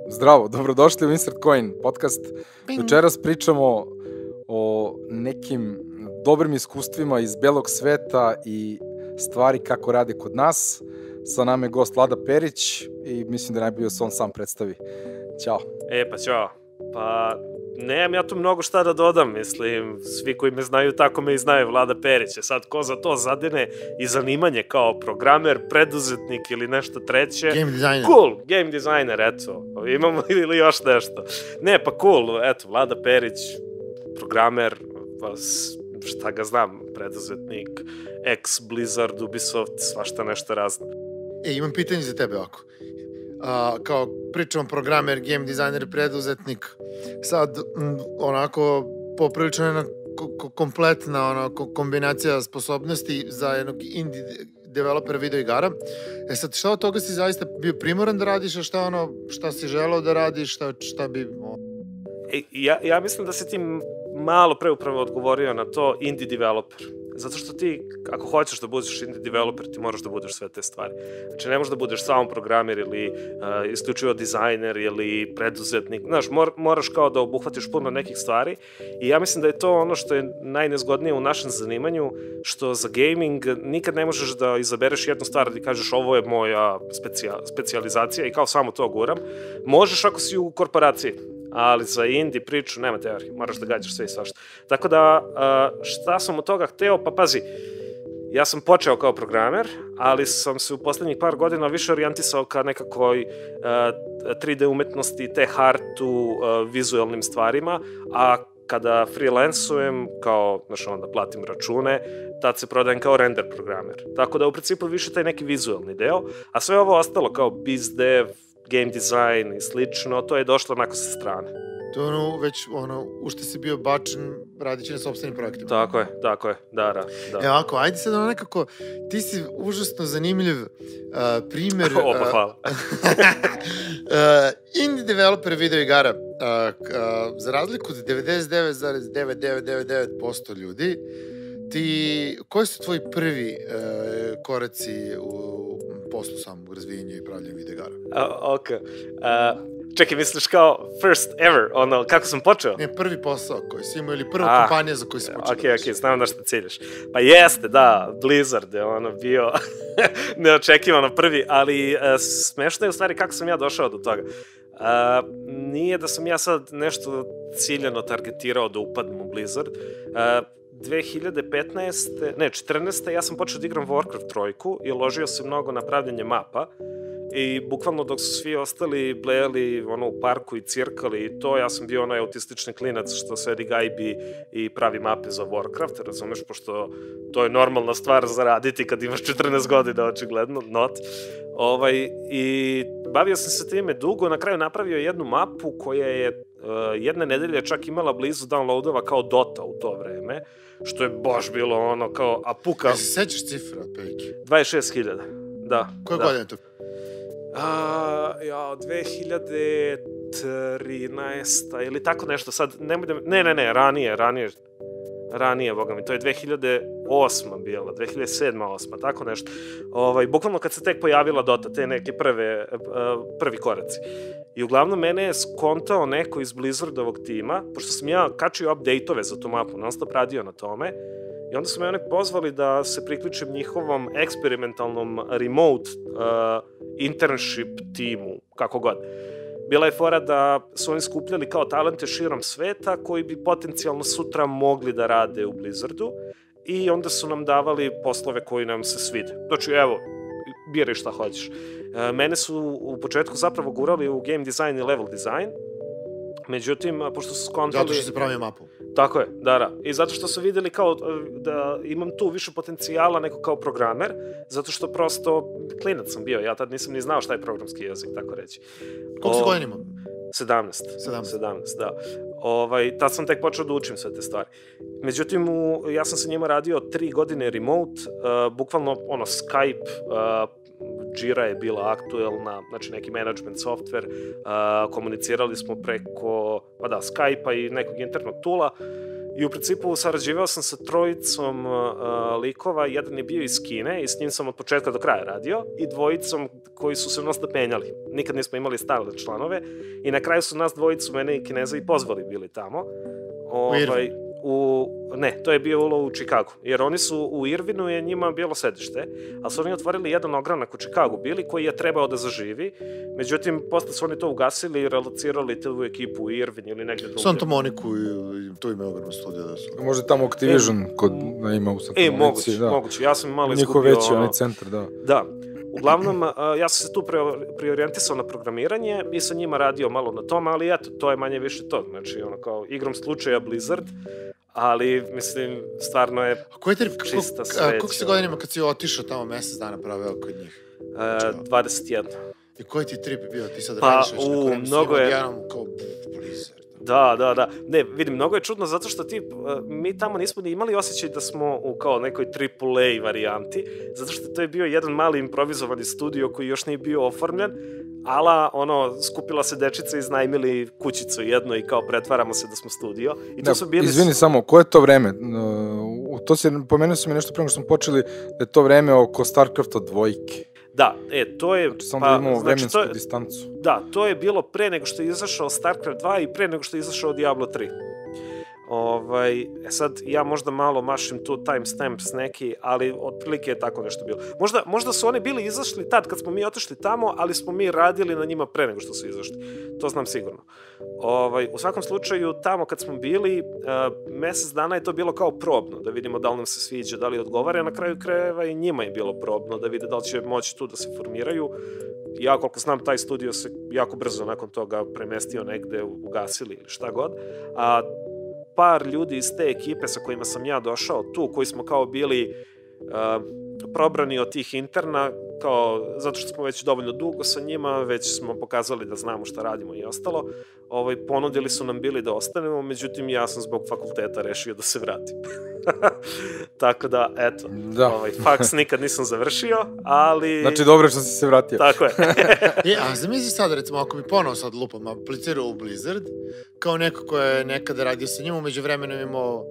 Zdravo, dobrodošli u Insert Coin podcast. Večeras pričamo o nekim dobrim iskustvima iz belog sveta i stvari kako rade kod nas. Sa nama je gost Vlada Perić i mislim da je najbolje da se on sam predstavi. Ćao. Pa ćao. Pa nemam ja tu mnogo šta da dodam, mislim, svi koji me znaju tako me i znaju, Vlada Perić. Sad ko za to zadene i zanimanje kao programer, preduzetnik ili nešto treće. Game designer. Cool, game designer, eto. Imamo ili još nešto. Ne, pa cool, eto, Vlada Perić, programer, pa šta ga znam, preduzetnik, ex-Blizzard, Ubisoft, svašta nešto razno. Imam pitanje za tebe ovako. Kao pričam programer, game designer, preduzetnik, sad onako poprilično jedna kompletna kombinacija sposobnosti za jednog indie developera video igara. Sad, šta od toga si zaista bio primoran da radiš, a šta si želeo da radiš, šta bi... Ja mislim da si ti malo pre upravo odgovorio na to indie developer. Zato što ti, ako hoćeš da budeš indie developer, ti moraš da budeš sve te stvari. Znači, ne možeš da budeš samo programer ili isključivo dizajner ili preduzetnik. Znaš, moraš kao da obuhvatiš puno nekih stvari i ja mislim da je to ono što je najnezgodnije u našem zanimanju, što za gaming nikad ne možeš da izabereš jednu stvar da kažeš ovo je moja specijalizacija i kao samo to guram. Možeš ako si u korporaciji. Ali za indie priču nema teorije, moraš da gađaš sve i svašta. Tako da, šta sam od toga hteo? Pa pazi, ja sam počeo kao programer, ali sam se u poslednjih par godina više orijentisao ka nekakvoj 3D umetnosti, tech artu, vizualnim stvarima, a kada freelansujem, kao, znaš, onda platim račune, tad se prodajem kao render programer. Tako da, u principu, više taj neki vizualni deo, a sve ovo ostalo kao biz dev, game design i slično, to je došlo onako sa strane. To je već u što si bio bačen radići na sopstvenim projektima. Tako je, da. Ovako, ajde sad nekako, ti si užasno zanimljiv primer... Opa, hvala. Indie developer video igara, za razliku od 99,9999% ljudi, koji su tvoji prvi koraci u poslu samog razvijenja i pravljenja video igara? Ok. Čekaj, misliš kao first ever, kako sam počeo? Ne, prvi posao koji si imao ili prva kompanija za koju si počeo. Ok, znam na šta ciljaš. Pa jeste, da, Blizzard je bio neočekivano prvi, ali smešno je u stvari kako sam ja došao do toga. Nije da sam ja sad nešto ciljano targetirao da upadnem u Blizzard. 2014. ja sam počeo da igram Warcraft 3 i uložio se mnogo na pravljanje mapa i bukvalno dok su svi ostali blejali u parku i cirkali i to, ja sam bio onaj autistični klinac što sedi gajbi i pravi mape za Warcraft, razumeš, pošto to je normalna stvar za raditi kad imaš 14 godina, očigledno, i bavio sam se time dugo, na kraju napravio jednu mapu koja je jedne nedelje čak imala blizu downloadova kao Dota u to vreme, što je baš bilo kao apuka. Ja se sećaš cifra, Pejki? 26.000, da. Koje godine to? 2013 ili tako nešto, sad nemoj da... Ne, ranije, boga mi, to je 2008 bila, 2007-2008, tako nešto. Bukvalno kad se tek pojavila Dota, te neke prvi koraci. I uglavnom mene je skontao neko iz Blizzardovog tima, pošto sam ja kačio update-ove za tu mapu, non stop radio na tome, i onda su me oni pozvali da se priključim njihovom eksperimentalnom remote internship timu, kako god. Bila je fora da su oni skupljali kao talente širom sveta koji bi potencijalno sutra mogli da rade u Blizzardu i onda su nam davali poslove koji nam se svide. Znači, evo, biraj šta hoćeš. Mene su u početku zapravo gurali u game design i level design, međutim, pošto su skontali... Zato što se pravi mapu. Tako je, da. I zato što su videli kao da imam tu više potencijala nego kao programer, zato što prosto klinac sam bio, ja tad nisam ni znao šta je programski jezik, tako reći. Koliko si godina imao? 17, da. Tad sam tek počeo da učim sve te stvari. Međutim, ja sam sa njima radio 3 godine remote, bukvalno Skype, Jira je bila aktuelna, znači neki management software, komunicirali smo preko Skype-a i nekog internog tula i u principu sarađivao sam sa trojicom likova, jedan je bio iz Kine i s njim sam od početka do kraja radio i dvojicom koji su se non-stop menjali. Nikad nismo imali stalne članove i na kraju su nas dvojicu, mene i Kineza, i pozvali bili tamo. Ne, to je bilo u Chicagu, jer oni su u Irvinu, je njima bilo sedište, ali su oni otvorili jedan ogranak u Chicagu bili koji je trebao da zaživi, međutim, posle su oni to ugasili i relocirali tu ekipu u Irvin ili negde drugde. Santa Moniku i tu ima ogromno studija da su. Možda tamo Activision ima u Santa Monici. Moguće, ja sam malo izgubio... Njihov veći, onaj centar, da. Da. Uglavnom, ja sam se tu preorijentisao na programiranje i sa njima radio malo na tom, ali eto, to je manje više to. Znači, kao igrom slučaja Blizzard, ali, mislim, stvarno je čista sreća. Koliko si godinima kad si otišao tamo mesec dana proveo kod njih? 21. I koji ti trip bio? Ti sad radiš već na kojem si odjednom kao Blizzard? Da. Ne, vidim, mnogo je čudno zato što mi tamo nismo ni imali osjećaj da smo u kao nekoj AAA varijanti, zato što to je bio jedan mali improvizovani studio koji još nije bio oformljen, ala, skupila se dečica, iznajmili kućicu jedno i kao pretvaramo se da smo studio. I to su bili... Izvini samo, koje je to vreme? Pomenuo si mi nešto prema što smo počeli, da je to vreme oko StarCrafta 2. Da, to je... Znači, samo da imamo vremensku distancu. Da, to je bilo pre nego što je izašao StarCraft 2 i pre nego što je izašao Diablo 3. Sad, ja možda malo mašim tu timestamps neki, ali otprilike je tako nešto bilo. Možda su oni bili izašli tad kad smo mi otišli tamo, ali smo mi radili na njima pre nego što su izašli. To znam sigurno. U svakom slučaju, tamo kad smo bili, mesec dana je to bilo kao probno, da vidimo da li nam se sviđa, da li odgovara, na kraju krajeva i njima je bilo probno, da vide da li će moći tu da se formiraju. Ja, koliko znam, taj studio se jako brzo nakon toga premestio negde, ugasili ili šta god, a par ljudi iz te ekipe sa kojima sam ja došao tu, koji smo kao bili probrani od tih interna, kao, zato što smo već dovoljno dugo sa njima, već smo pokazali da znamo šta radimo i ostalo, ponudili su nam bili da ostanemo, međutim ja sam zbog fakulteta rešio da se vratim. Tako da, eto, faks nikad nisam završio, ali... Znači, dobro što si se vratio. Tako je. A zamisli sad, recimo, ako bi ponovo sad lupam aplicirao u Blizzard, kao neko ko je nekada radio sa njim, umeđu vremenom imao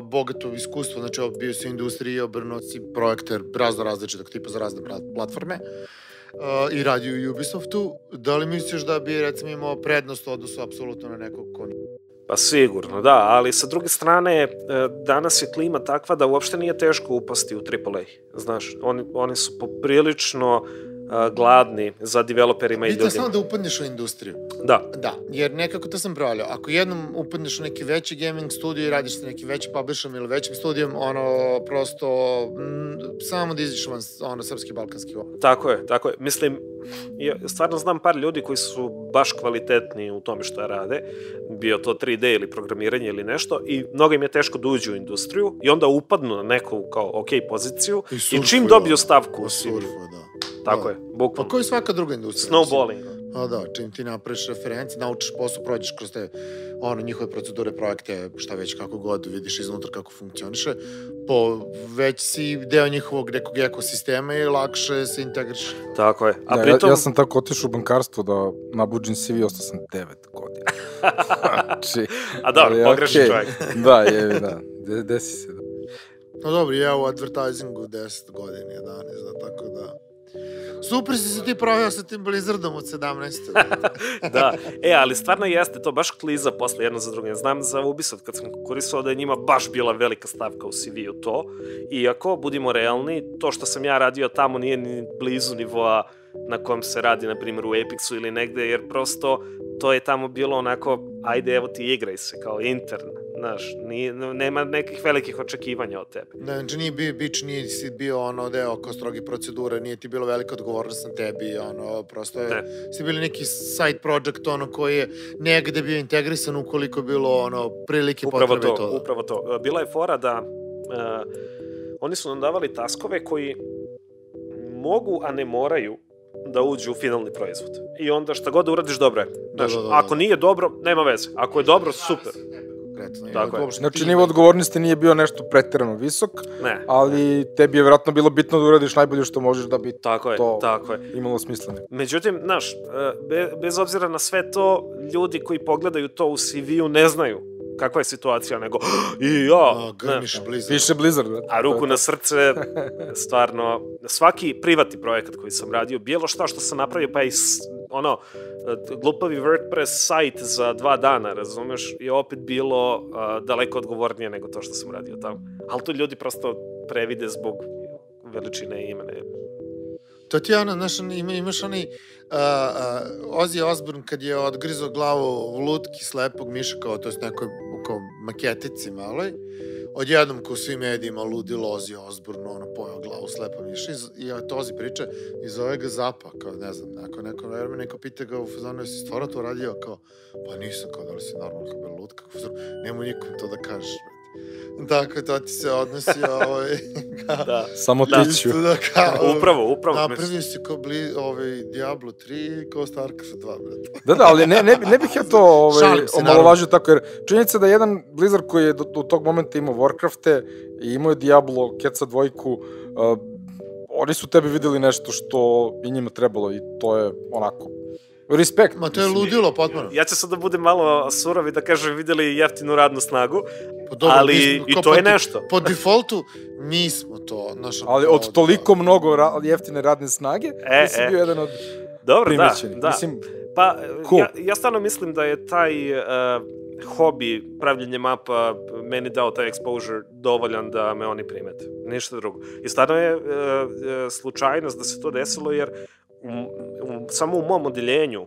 bogato iskustvo, znači bio si u industriji, obrnuo si projekter različitog tipa za razne platforme i radio u Ubisoftu. Da li misliš da bi, recimo, imao prednost u odnosu apsolutno na nekog ko... Pa sigurno, da, ali sa druge strane, danas je klima takva da uopšte nije teško upasti u AAA. Znaš, oni su poprilično gladni za developerima i ljudima. Bitno samo da upadneš u industriju. Da. Da, jer nekako to sam brojao. Ako jednom upadneš u neki veći gaming studio i radiš sa nekim većim publisherom ili većim studijom, prosto samo da iziš van srpski, balkanski van. Tako je. Mislim, ja stvarno znam par ljudi koji su baš kvalitetni u tome što rade, bio to 3D ili programiranje ili nešto, i mnogo im je teško da uđu u industriju i onda upadnu na neku kao poziciju i čim dobiju stavku u CV. Tako je, bukvalno. Pa koji svaka druga industrija? Snowballing. Da, čim ti napraviš referenci, naučiš posao, prođeš kroz te njihove procedure, projekte, šta već, kako god, vidiš iznutra kako funkcioniše, već si deo njihovog nekog ekosistema i lakše se integriš. Tako je. Ja sam tako otišao u bankarstvo da nabuđim CV, ostao sam 9 godina. A dobro, pogrešni čovjek. Da, desi se. No dobro, ja u advertisingu 10 godina, 11, tako da... Super si se ti proveo sa tim Blizzardom od 17. Da, ali stvarno jeste to baš kliza posle jedno za drugo. Znam za Ubisoft kad sam koristio da je njima baš bila velika stavka u CV-u to, iako, budimo realni, to što sam ja radio tamo nije ni blizu nivoa na kojem se radi, na primjer, u Apexu ili negde, jer prosto to je tamo bilo onako, ajde, evo ti igraj se, kao intern, znaš, nema nekih velikih očekivanja od tebe. Znači, nije si bio deo kao strogi procedure, nije ti bilo velika odgovornost na tebi, prosto si bili neki side project, koji je negde bio integrisan ukoliko je bilo, prilike potrebe i to. Upravo to. Bila je fora da oni su nam davali taskove koji mogu, a ne moraju da uđu u finalni proizvod. I onda šta god da uradiš, dobro je. Znaš, ako nije dobro, nema veze. Ako je dobro, super. konkretno. Tako je. Znači, nivo odgovornosti nije bio nešto preterano visok, ali tebi je vjerojatno bilo bitno da uradiš najbolje što možeš da bi to imalo smisla. Međutim, znaš, bez obzira na sve to, ljudi koji pogledaju to u CV-u ne znaju kakva je situacija, nego grmiš Blizzard. Piše Blizzard. A ruku na srce, stvarno, svaki privatni projekat koji sam radio, bilo šta što sam napravio, pa i glupavi WordPress sajt za 2 dana, razumeš, je opet bilo daleko odgovornije nego to što sam radio tamo. Ali to ljudi prosto previde zbog veličine imena. To ti je znaš, imaš onaj Ozzy Osbourne kad je odgrizao glavu u lutki slepog miša, to je nekoj maketici maloj, odjednom ko svi medijima ludilo Ozzy Osbourne, pojao glavu slepa miša i to Ozzy priča i zove ga Zapa, ne znam, neko pita ga u fazonu, jesi stvarno to radio, pa nisam, da li si normalno bila lutka, nemoj nikom to da kažeš. Tako, to ti se odnosi samo tiću. Upravo. Napravio si kao Diablo 3 i kao Starcraft 2, brate. Da, ali ne bih ja to omalovažio tako, jer činjenica da jedan Blizzard koji je do tog momenta imao Warcrafte i imao je Diablo, Keca 2, oni su tebi videli nešto što bi njima trebalo i to je onako respekt. Ma to je ludilo potpuno. Ja ću sad da budem malo surov i da kažem videli jeftinu radnu snagu, ali i to je nešto. Po defaultu mi smo to. Ali od toliko mnogo jeftine radne snage, nisi bio jedan od primećenih. Da. Pa ja stvarno mislim da je taj hobi pravljenje mapa meni dao taj exposure dovoljan da me oni primete. Ništa drugo. I stvarno je slučajnost da se to desilo, jer samo u mom odeljenju,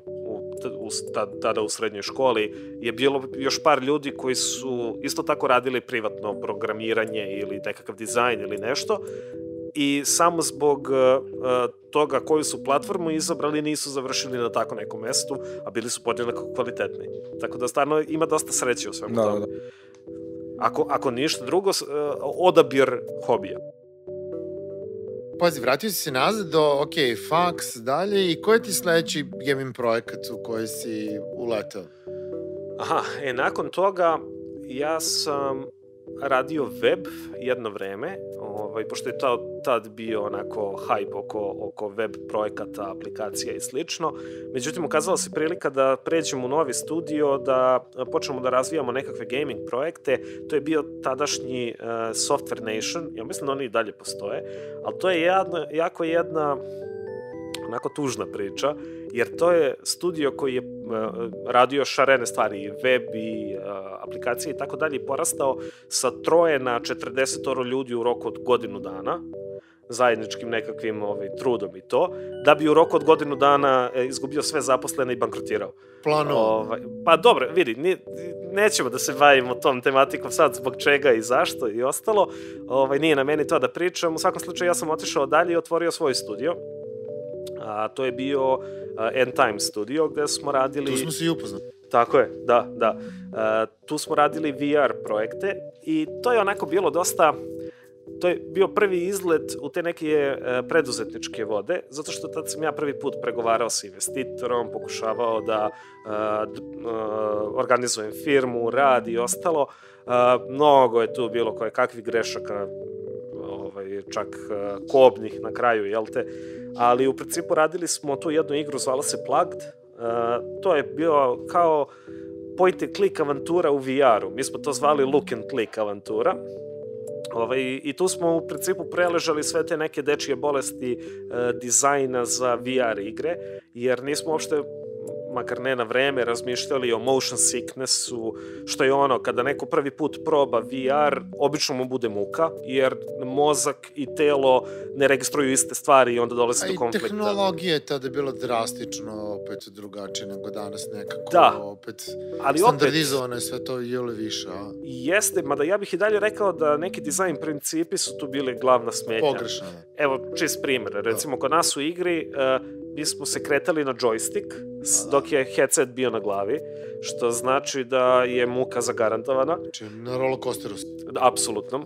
tada u srednjoj školi, je bilo još par ljudi koji su isto tako radili privatno programiranje ili nekakav dizajn ili nešto i samo zbog toga koju su platformu izabrali nisu završili na tako nekom mestu, a bili su podjednako kvalitetni. Tako da stvarno ima dosta sreće u svemu tome. Ako ništa drugo, odabir hobija. Pazi, vratio si se nazad do, faks, dalje, i koji je ti sledeći gaming projekat u koji si uletao? Nakon toga ja sam radio web jedno vreme, pošto je tad bio onako hype oko web projekata, aplikacija i slično. Međutim, ukazala se prilika da pređemo u novi studio, da počnemo da razvijamo nekakve gaming projekte. To je bio tadašnji Software Nation, ja mislim da oni i dalje postoje, ali to je jako jedna onako tužna priča, jer to je studio koji je radio šarene stvari, i web, i aplikacije i tako dalje, i porastao sa 3 na 40 ljudi u roku od godinu dana, zajedničkim nekakvim trudom i to, da bi u roku od godinu dana izgubio sve zaposlene i bankrotirao. Plano. Pa dobro, vidi, nećemo da se bavimo tom tematikom sad zbog čega i zašto i ostalo, nije na meni to da pričam. U svakom slučaju ja sam otišao dalje i otvorio svoj studio. To je bio End Time studio gde smo radili... Tu smo se i upoznali. Tako je, da. Tu smo radili VR projekte i to je onako bilo dosta... To je bio prvi izlet u te neke preduzetničke vode, zato što tad sam ja prvi put pregovarao sa investitorom, pokušavao da organizujem firmu, rad i ostalo. Mnogo je tu bilo kakvih grešaka, čak kobnih na kraju, jel te? Ali u principu radili smo tu jednu igru, zvala se Plugged. To je bio kao point and click avantura u VR-u. Mi smo to zvali look and click avantura. I tu smo u principu preležali sve te neke dečije bolesti dizajna za VR igre, jer nismo uopšte, makar ne na vreme, razmišljali o motion sicknessu, što je ono, kada neko prvi put proba VR, obično mu bude muka, jer mozak i telo ne registruju iste stvari i onda dolazi do konflikta. A i tehnologija je tada bila drastično opet drugačija nego danas nekako. Da. Opet standardizovano je sve to ili više. Jeste, mada ja bih i dalje rekao da neki dizajn principi su tu bili glavna smetnja. Pogrešno. Evo, čist primer. Recimo, kod nas u igri mi smo se kretali na joystick, dok je headset bio na glavi, što znači da je muka zagarantovana. Znači, na rollercoasteru. Apsolutno.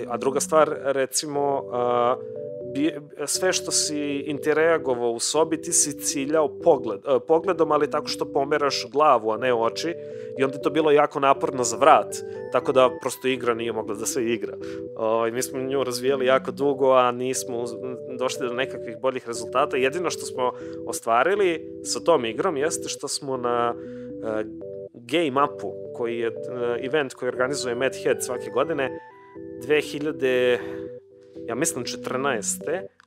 A druga stvar, recimo, sve što si interagovao u sobi, ti si ciljao pogledom, ali tako što pomeraš glavu, a ne oči, i onda je to bilo jako naporno za vrat, tako da prosto igra nije mogla da se igra. Mi smo nju razvijali jako dugo, a nismo došli do nekakvih boljih rezultata. Jedino što smo ostvarili sa tom igrom jeste što smo na Game Upu, koji je event koji organizuje Mad Head svake godine, 2014.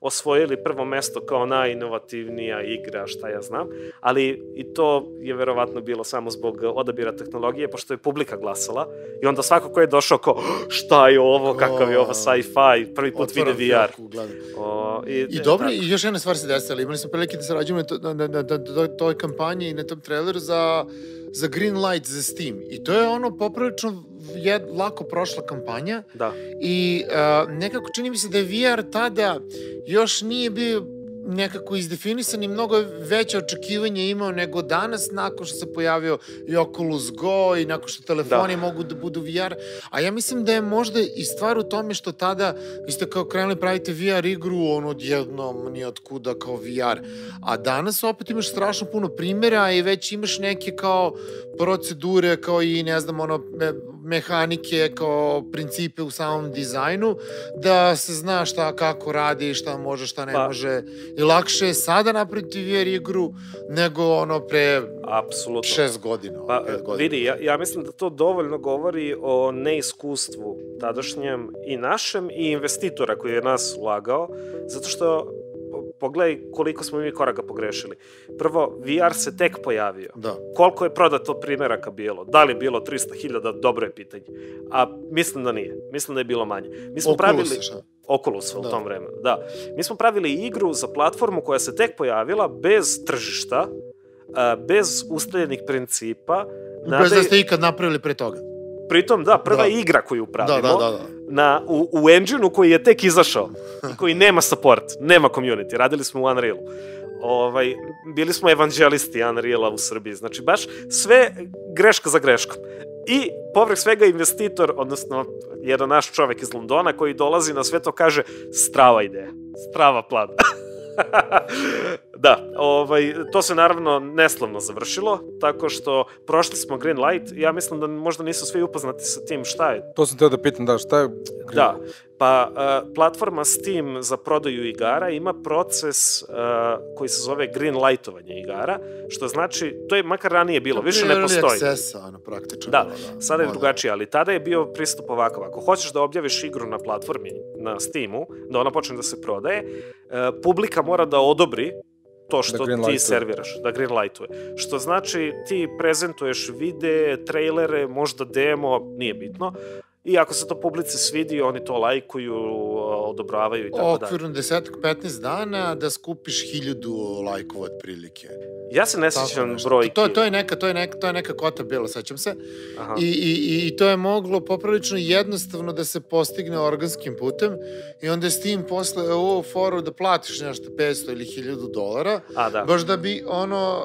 osvojili prvo mesto kao najinovativnija igra, šta ja znam, ali i to je verovatno bilo samo zbog odabira tehnologije, pošto je publika glasala i onda svako ko je došao kao, šta je ovo, kakav je ovo sci-fi, prvi put vide VR. I dobro, i još jedna stvar se desila, imali smo prilike da sarađujemo na toj kampanji i na tom traileru za Green Light za Steam. I to je ono poprilično lako prošla kampanja. Da. I nekako čini mi se da je VR tada još nije bio nekako izdefinisan i mnogo veće očekivanje imao nego danas nakon što se pojavio i Oculus Go i nakon što telefoni mogu da budu VR. A ja mislim da je možda i stvar u tome što tada vi ste kao krenuli pravite VR igru odjednom ni otkuda kao VR. A danas opet imaš strašno puno primjera i već imaš neke kao procedure kao i ne znam mehanike kao principe u samom dizajnu da se zna šta kako radi, šta može, šta ne može. I lakše je sada napraviti VR igru nego pre 6 godina. Vidi, ja mislim da to dovoljno govori o neiskustvu tadašnjem i našem i investitora koji je nas ulagao, zato što pogledaj koliko smo mi koraka pogrešili. Prvo, VR se tek pojavio. Da. Koliko je prodato primjeraka bilo? Da li je bilo 300.000? Dobro je pitanje. A mislim da nije. Mislim da je bilo manje. Oculus u tom vremenu. Da. Mi smo pravili igru za platformu koja se tek pojavila bez tržišta, bez ustaljenih principa. Bez da ste ikad napravili pre toga. Pritom, prva igra koju pravimo u engine-u koji je tek izašao i koji nema support, nema community. Radili smo u Unrealu. Bili smo evanđelisti Unreala u Srbiji. Znači, baš sve greška za greškom. I povrh svega investitor, odnosno jedan naš čovek iz Londona koji dolazi na sve to kaže strava ideja, strava plan. Da, to se naravno neslavno završilo, tako što prošli smo Green Light, ja mislim da možda nisu svi upoznati sa tim šta je. To sam teo da pitam, šta je Green Da, pa platforma Steam za prodaju igara ima proces koji se zove Green Lightovanje igara, što znači, to je makar ranije bilo, više ne postoji. To je accessa, praktično. Da, sada je drugačije, ali tada je bio pristup ovakav. Ako hoćeš da objaviš igru na platformi, na Steamu, da ona počne da se prodaje, publika mora da odobri to što ti serviraš, da greenlightuje. Što znači ti prezentuješ videe, trailere, možda demo, nije bitno, i ako se to publici svidi, oni to lajkuju, odobravaju i tako dalje. Okvirno 10-15 dana da skupiš 1000 lajkova otprilike. Ja se ne sećam brojki. To je neka kota bila, sećam se. I to je moglo poprilično jednostavno da se postigne organskim putem i onda s tim posle foru da platiš nešto 500 ili $1000, baš da bi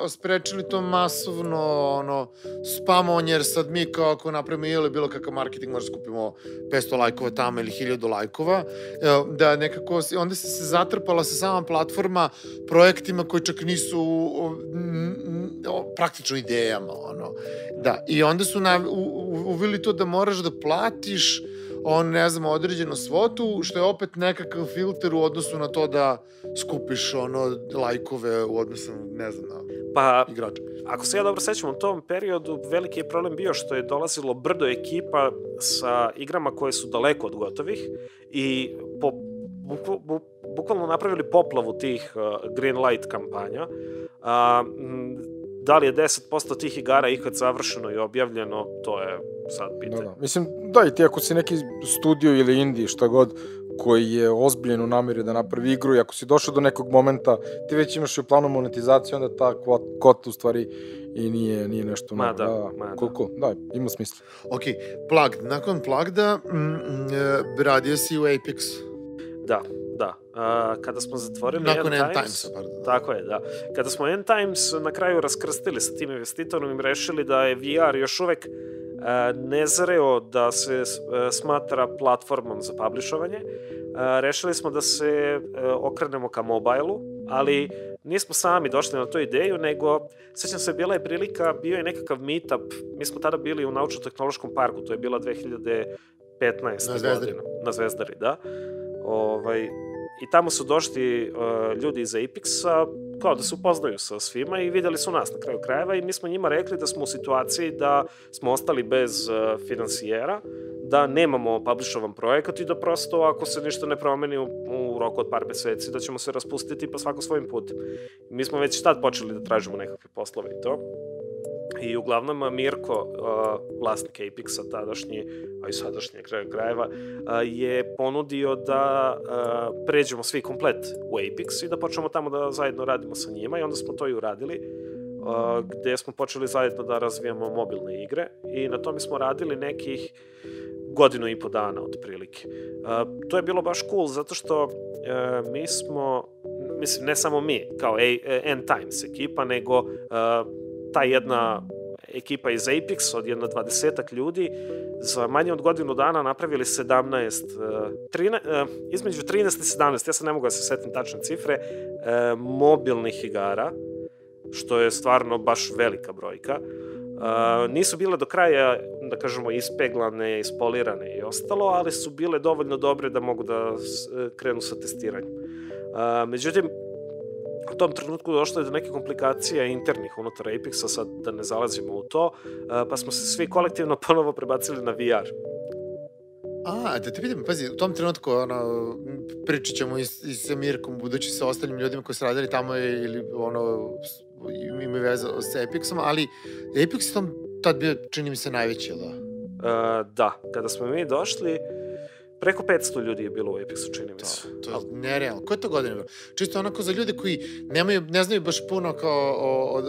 sprečili to masovno spamovanje, jer sad mi kao ako napravimo ili bilo kakav marketing možda skupimo 500 lajkova tamo ili 1000 lajkova, da nekako onda se zatrpala sa sama platforma projektima koji čak nisu praktično idejama, Da, i onda su uveli to da moraš da platiš određenu svotu, što je opet nekakav filter u odnosu na to da skupiš lajkove u odnosu, na igrača. Ako se ja dobro sećam, u tom periodu veliki je problem bio što je dolazilo brdo ekipa sa igrama koje su daleko od gotovih i bukvalno napravili poplavu tih Green Light kampanja. Da li je 10% tih igara ikad završeno i objavljeno, to je sad pitanje. Mislim, i ti ako si neki studio ili indie, šta god, koji je ozbiljen u nameri da napravi igru i ako si došao do nekog momenta, ti već imaš i u planu monetizaciju, onda ta kvota u stvari i nije nešto koliko. Da, ima smisla. Ok, Plugged. Nakon Pluggeda radio si u Apexu. Da. Kada smo zatvorili nakon End Timesa, pardon. Tako je, da. Kada smo End Times na kraju raskrstili sa tim investitorom i rešili da je VR još uvek nezreo da se smatra platformom za publishovanje. Rešili smo da se okrenemo ka mobilu, ali nismo sami došli na tu ideju, nego, sećam se, bila je prilika, bio je nekakav meetup, mi smo tada bili u Naučno-tehnološkom parku, to je bila 2015. godina. Na Zvezdari, da. I tamo su došli ljudi iz Apexa, kao da se upoznaju sa svima i videli su nas na kraju krajeva i mi smo njima rekli da smo u situaciji da smo ostali bez finansijera, da nemamo publishovan projekat i da prosto ako se ništa ne promeni u roku od par meseci da ćemo se raspustiti pa svako svojim putem. Mi smo već tad počeli da tražimo nekakve poslove i to. I uglavnom Mirko, vlasnik Apexa tadašnji, a i sadašnji kraju krajeva, je ponudio da pređemo svi komplet u Apex i da počnemo tamo da zajedno radimo sa njima i onda smo to i uradili, gde smo počeli zajedno da razvijamo mobilne igre i na tome smo radili nekih 1.5 godina otprilike. To je bilo baš cool zato što mi smo, mislim ne samo mi kao End Times ekipa, nego ta jedna ekipa iz Apex od jedno 20 ljudi za manje od 1 godinu napravili 17, između 13 i 17, ja sad ne mogu da se setim tačne cifre, mobilnih igara, što je stvarno baš velika brojka. Nisu bile do kraja, da kažemo, ispeglane, ispolirane i ostalo, ali su bile dovoljno dobre da mogu da krenu sa testiranjem. Međutim, u tom trenutku došlo je do neke komplikacija internih unutar Apexa, sad da ne zalazimo u to, pa smo se svi kolektivno ponovo prebacili na VR. Da te pitam, pazi, u tom trenutku pričat ćemo i sa Mirkom, budući sa ostalim ljudima koji su radili tamo ili imaju veze sa Apexom, ali Apex je tad bio, čini mi se, najveći, ili da? Da, kada smo mi došli, preko 500 ljudi je bilo u Apexu, čini mi se. To je nerealno. Koje je to godine bilo? Čisto onako za ljude koji ne znaju baš puno kao o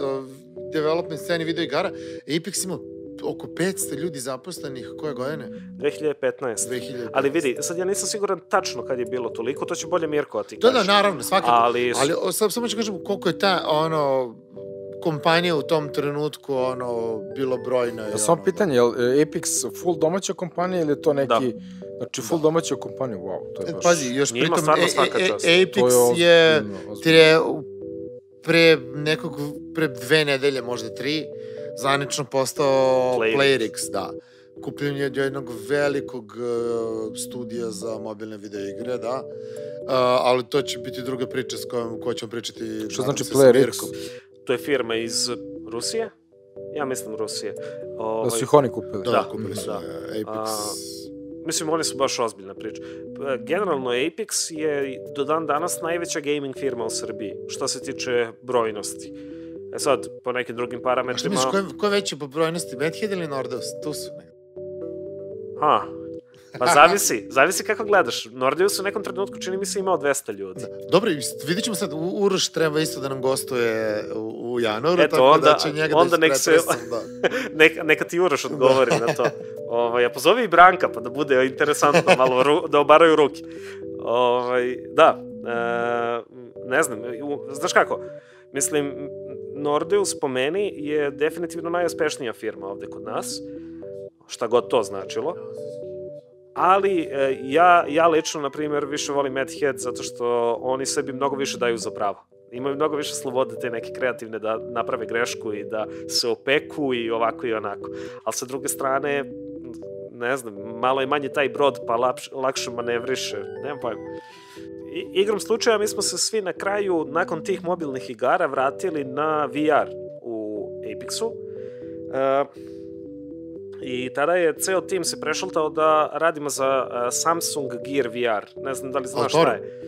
development sceni video igara, Apex ima oko 500 ljudi zaposlenih koje godine? 2015. Ali vidi, sad ja nisam siguran tačno kad je bilo toliko, to će bolje Mirko ti kaže. Da, naravno, svakako. Ali samo ću kažem koliko je ta, kompanija u tom trenutku, bilo brojna. Ja samo pitanje, je li Apex full domaća kompanija ili je to neki, znači full domaća kompanija, wow, to je baš... Pazi, još pritom, Apex je pre 2 nedelje, možda 3, zvanično postao Playrix, da. Kupljen je od jednog velikog studija za mobilne video igre, da. Ali to će biti druga priča s kojom ćemo pričati. Što znači Playrix? To je firma iz Rusije? Ja mislim Rusije. Da su ih oni kupili? Da, kupili su Apex. Mislim, oni su baš ozbiljna priča. Generalno, Apex je do dan danas najveća gaming firma u Srbiji, što se tiče brojnosti. Sad, po nekim drugim parametrima... A što misliš, ko je veći po brojnosti, Medhead ili Nordeus? Tu su nekako. Pa zavisi kako gledaš. Nordeus u nekom trenutku čini mi se imao 200 ljudi. Dobro, vidit ćemo sad, Uroš treba isto da nam gostuje u januaru, eto, tako da će njega onda da isprepresam, neka ti Uroš odgovori na to. A pozovi i Branka, pa da bude interesantno, malo da obaraju ruke. Ne znam, znaš kako, mislim, Nordeus po meni je definitivno najuspešnija firma ovde kod nas, šta god to značilo. Ali ja lično, na primjer, više volim Medhead zato što oni sebi mnogo više daju za pravo. Imaju mnogo više slobode te neke kreativne da naprave grešku i da se opeku i ovako i onako. Ali sa druge strane, ne znam, malo je manje taj brod pa lakše manevriše. Nemam pojma. Igrom slučaja mi smo se svi na kraju, nakon tih mobilnih igara, vratili na VR u Apexu. I tada je ceo tim se prešaltao da radimo za Samsung Gear VR. Ne znam da li znaš šta je.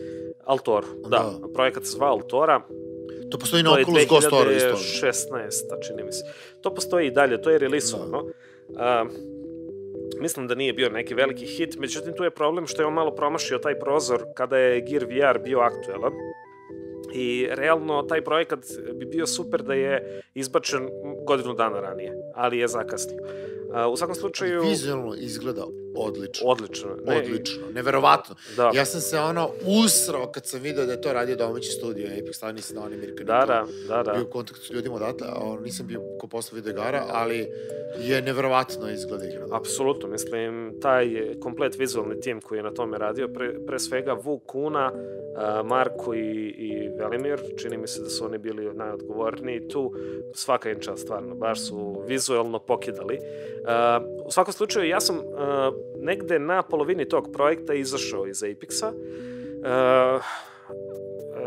Altor, da. Projekat se zva Altora. To postoji na Oculus Go Store isto. To je 2016, čini mi se. To postoji i dalje, to je releasovano. Mislim da nije bio neki veliki hit, međutim tu je problem što je on malo promašio taj prozor kada je Gear VR bio aktuelan. I realno taj projekat bi bio super da je izbačen godinu dana ranije, ali je zakasnio. U svakom slučaju... Vizualno izgleda odlično. Odlično. Odlično, neverovatno. Da. Ja sam se usrao kad sam video da je to radio domaći studio, ipak stvarno nisam da on Amerikan. Da. Bio u kontaktu s ljudima odatle, a nisam bio ko posle videogara, ali je neverovatno izgleda igra. Apsolutno, mislim, taj komplet vizualni tim koji je na tome radio, pre svega Vuk Kuna, Marko i Velimir, čini mi se da su oni bili najodgovorniji tu, svaka im čast, stvarno, baš su vizualno pokidali. U svakom slučaju, ja sam negde na polovini tog projekta izašao iz Apexa.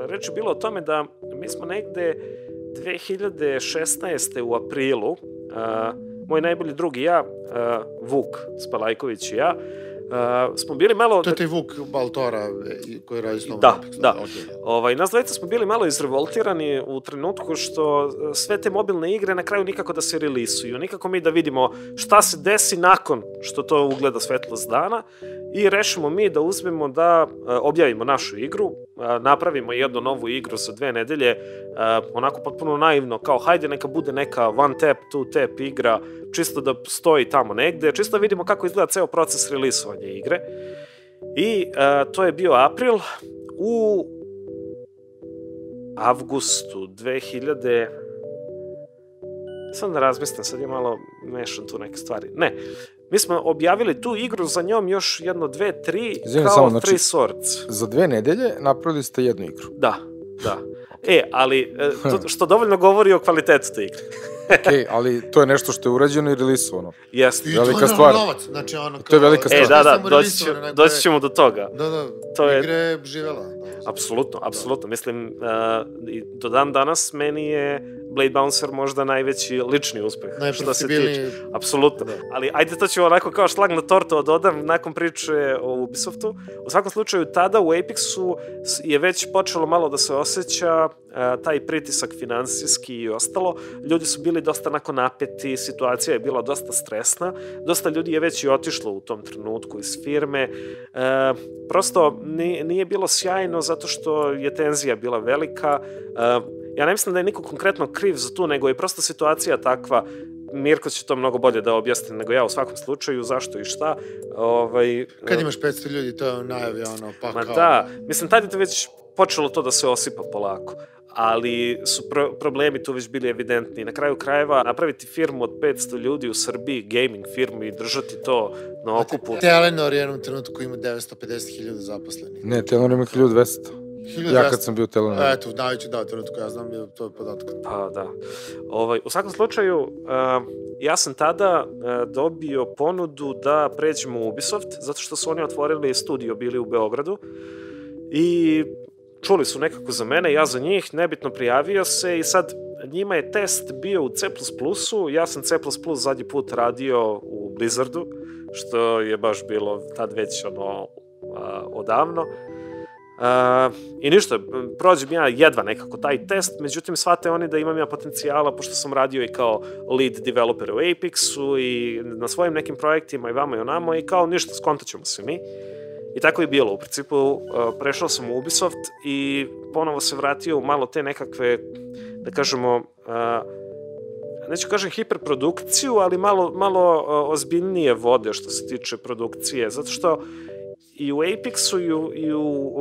Reč je bilo o tome da mi smo negde 2016. u aprilu, moj najbolji drug i ja, Vuk Spalajković i ja, smo bili malo... To je taj Vuk Baltora koji radi s tom Apex. Da. Nas dvojica smo bili malo izrevoltirani u trenutku što sve te mobilne igre na kraju nikako da se relisuju, nikako mi da vidimo šta se desi nakon što to ugleda svetlost dana i rešimo mi da uzmemo da objavimo našu igru, napravimo jednu novu igru za 2 nedelje, onako potpuno naivno, kao hajde neka bude neka one tap, two tap igra, čisto da stoji tamo negde, čisto da vidimo kako izgleda ceo proces relisovanja igre. I to je bio april. U avgustu 2000... Sam da razmislim, sad je malo mešan tu neke stvari. Ne, mi smo objavili tu igru, za njom još 1, 2, 3, Izvini, kao samo, 3 sorts. Za 2 nedelje napravili ste jednu igru. Da. Ali što dovoljno govori o kvalitetu te igre. Okay, ali to je nešto što je urađeno i relisovano. Jeste. Velika stvar. Znači ono kao... To je velika stvar. Doći ćemo do toga. Igra je živela. Apsolutno. Mislim, do dan danas meni je Blade Bouncer možda najveći lični uspeh. Najprofitabilniji. Apsolutno. Ali ajde, to ću onako kao šlag na tortu dodam nakon priče o Ubisoftu. U svakom slučaju, tada u Apexu je već počelo malo da se osjeća taj pritisak finansijski i ostalo. Ljudi su bili dosta napeti, situacija je bila dosta stresna. Dosta ljudi je već i otišlo u tom trenutku iz firme. Prosto nije bilo sjajno zato što je tenzija bila velika. Ja ne mislim da je niko konkretno kriv za tu, nego je prosto situacija takva. Mirko će to mnogo bolje da objasni nego ja u svakom slučaju, zašto i šta. Kad imaš 500 ljudi, to je najavi pa kao... Da, mislim, tad je to već počelo to da se osipa polako, ali su problemi tu već bili evidentni. Na kraju krajeva, napraviti firmu od 500 ljudi u Srbiji, gaming firmu i držati to na okupu... Telenor je jednom trenutku ima 950.000 zaposlenih. Ne, Telenor ima 1200. Ja kad sam bio Telenor. Eto, najveći trenutku, ja znam da to je podatak. Pa da. U svakom slučaju, ja sam tada dobio ponudu da pređemo u Ubisoft, zato što su oni otvorili studio, bili u Beogradu i čuli su nekako za mene, ja za njih, nebitno prijavio se i sad njima je test bio u C++-u, ja sam C++ zadnji put radio u Blizzardu, što je baš bilo tad već odavno. I ništa, prođem ja jedva nekako taj test, međutim shvate oni da imam ja potencijala, pošto sam radio i kao lead developer u Apexu i na svojim nekim projektima i vamo i onamo i kao ništa, skontaćemo se mi. I tako je bilo, u principu prešao sam u Ubisoft i ponovo se vratio u malo te nekakve, da kažemo, neću kažem hiperprodukciju, ali malo ozbiljnije vode što se tiče produkcije, zato što i u Apexu i u